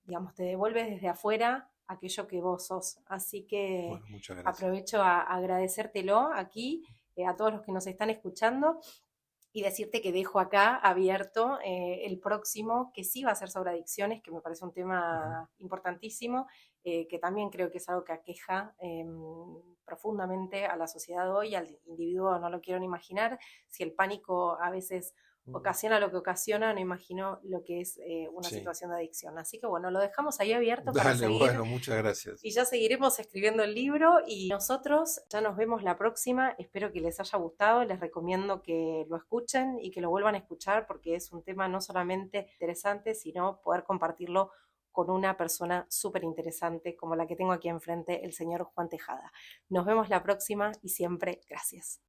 digamos, te devuelves desde afuera aquello que vos sos. Así que Bueno, muchas gracias. aprovecho a agradecértelo aquí, a todos los que nos están escuchando y decirte que dejo acá abierto el próximo, que sí va a ser sobre adicciones, que me parece un Ujú. tema importantísimo, que también creo que es algo que aqueja profundamente a la sociedad hoy, al individuo no lo quiero ni imaginar, si el pánico a veces ocasiona lo que ocasiona, no imagino lo que es una Sí, situación de adicción. Así que bueno, lo dejamos ahí abierto para dale, seguir bueno, muchas gracias. y ya seguiremos escribiendo el libro y nosotros ya nos vemos la próxima. Espero que les haya gustado, les recomiendo que lo escuchen y que lo vuelvan a escuchar porque es un tema no solamente interesante, sino poder compartirlo con una persona súper interesante como la que tengo aquí enfrente, el señor Juan Tejada. Nos vemos la próxima y siempre gracias.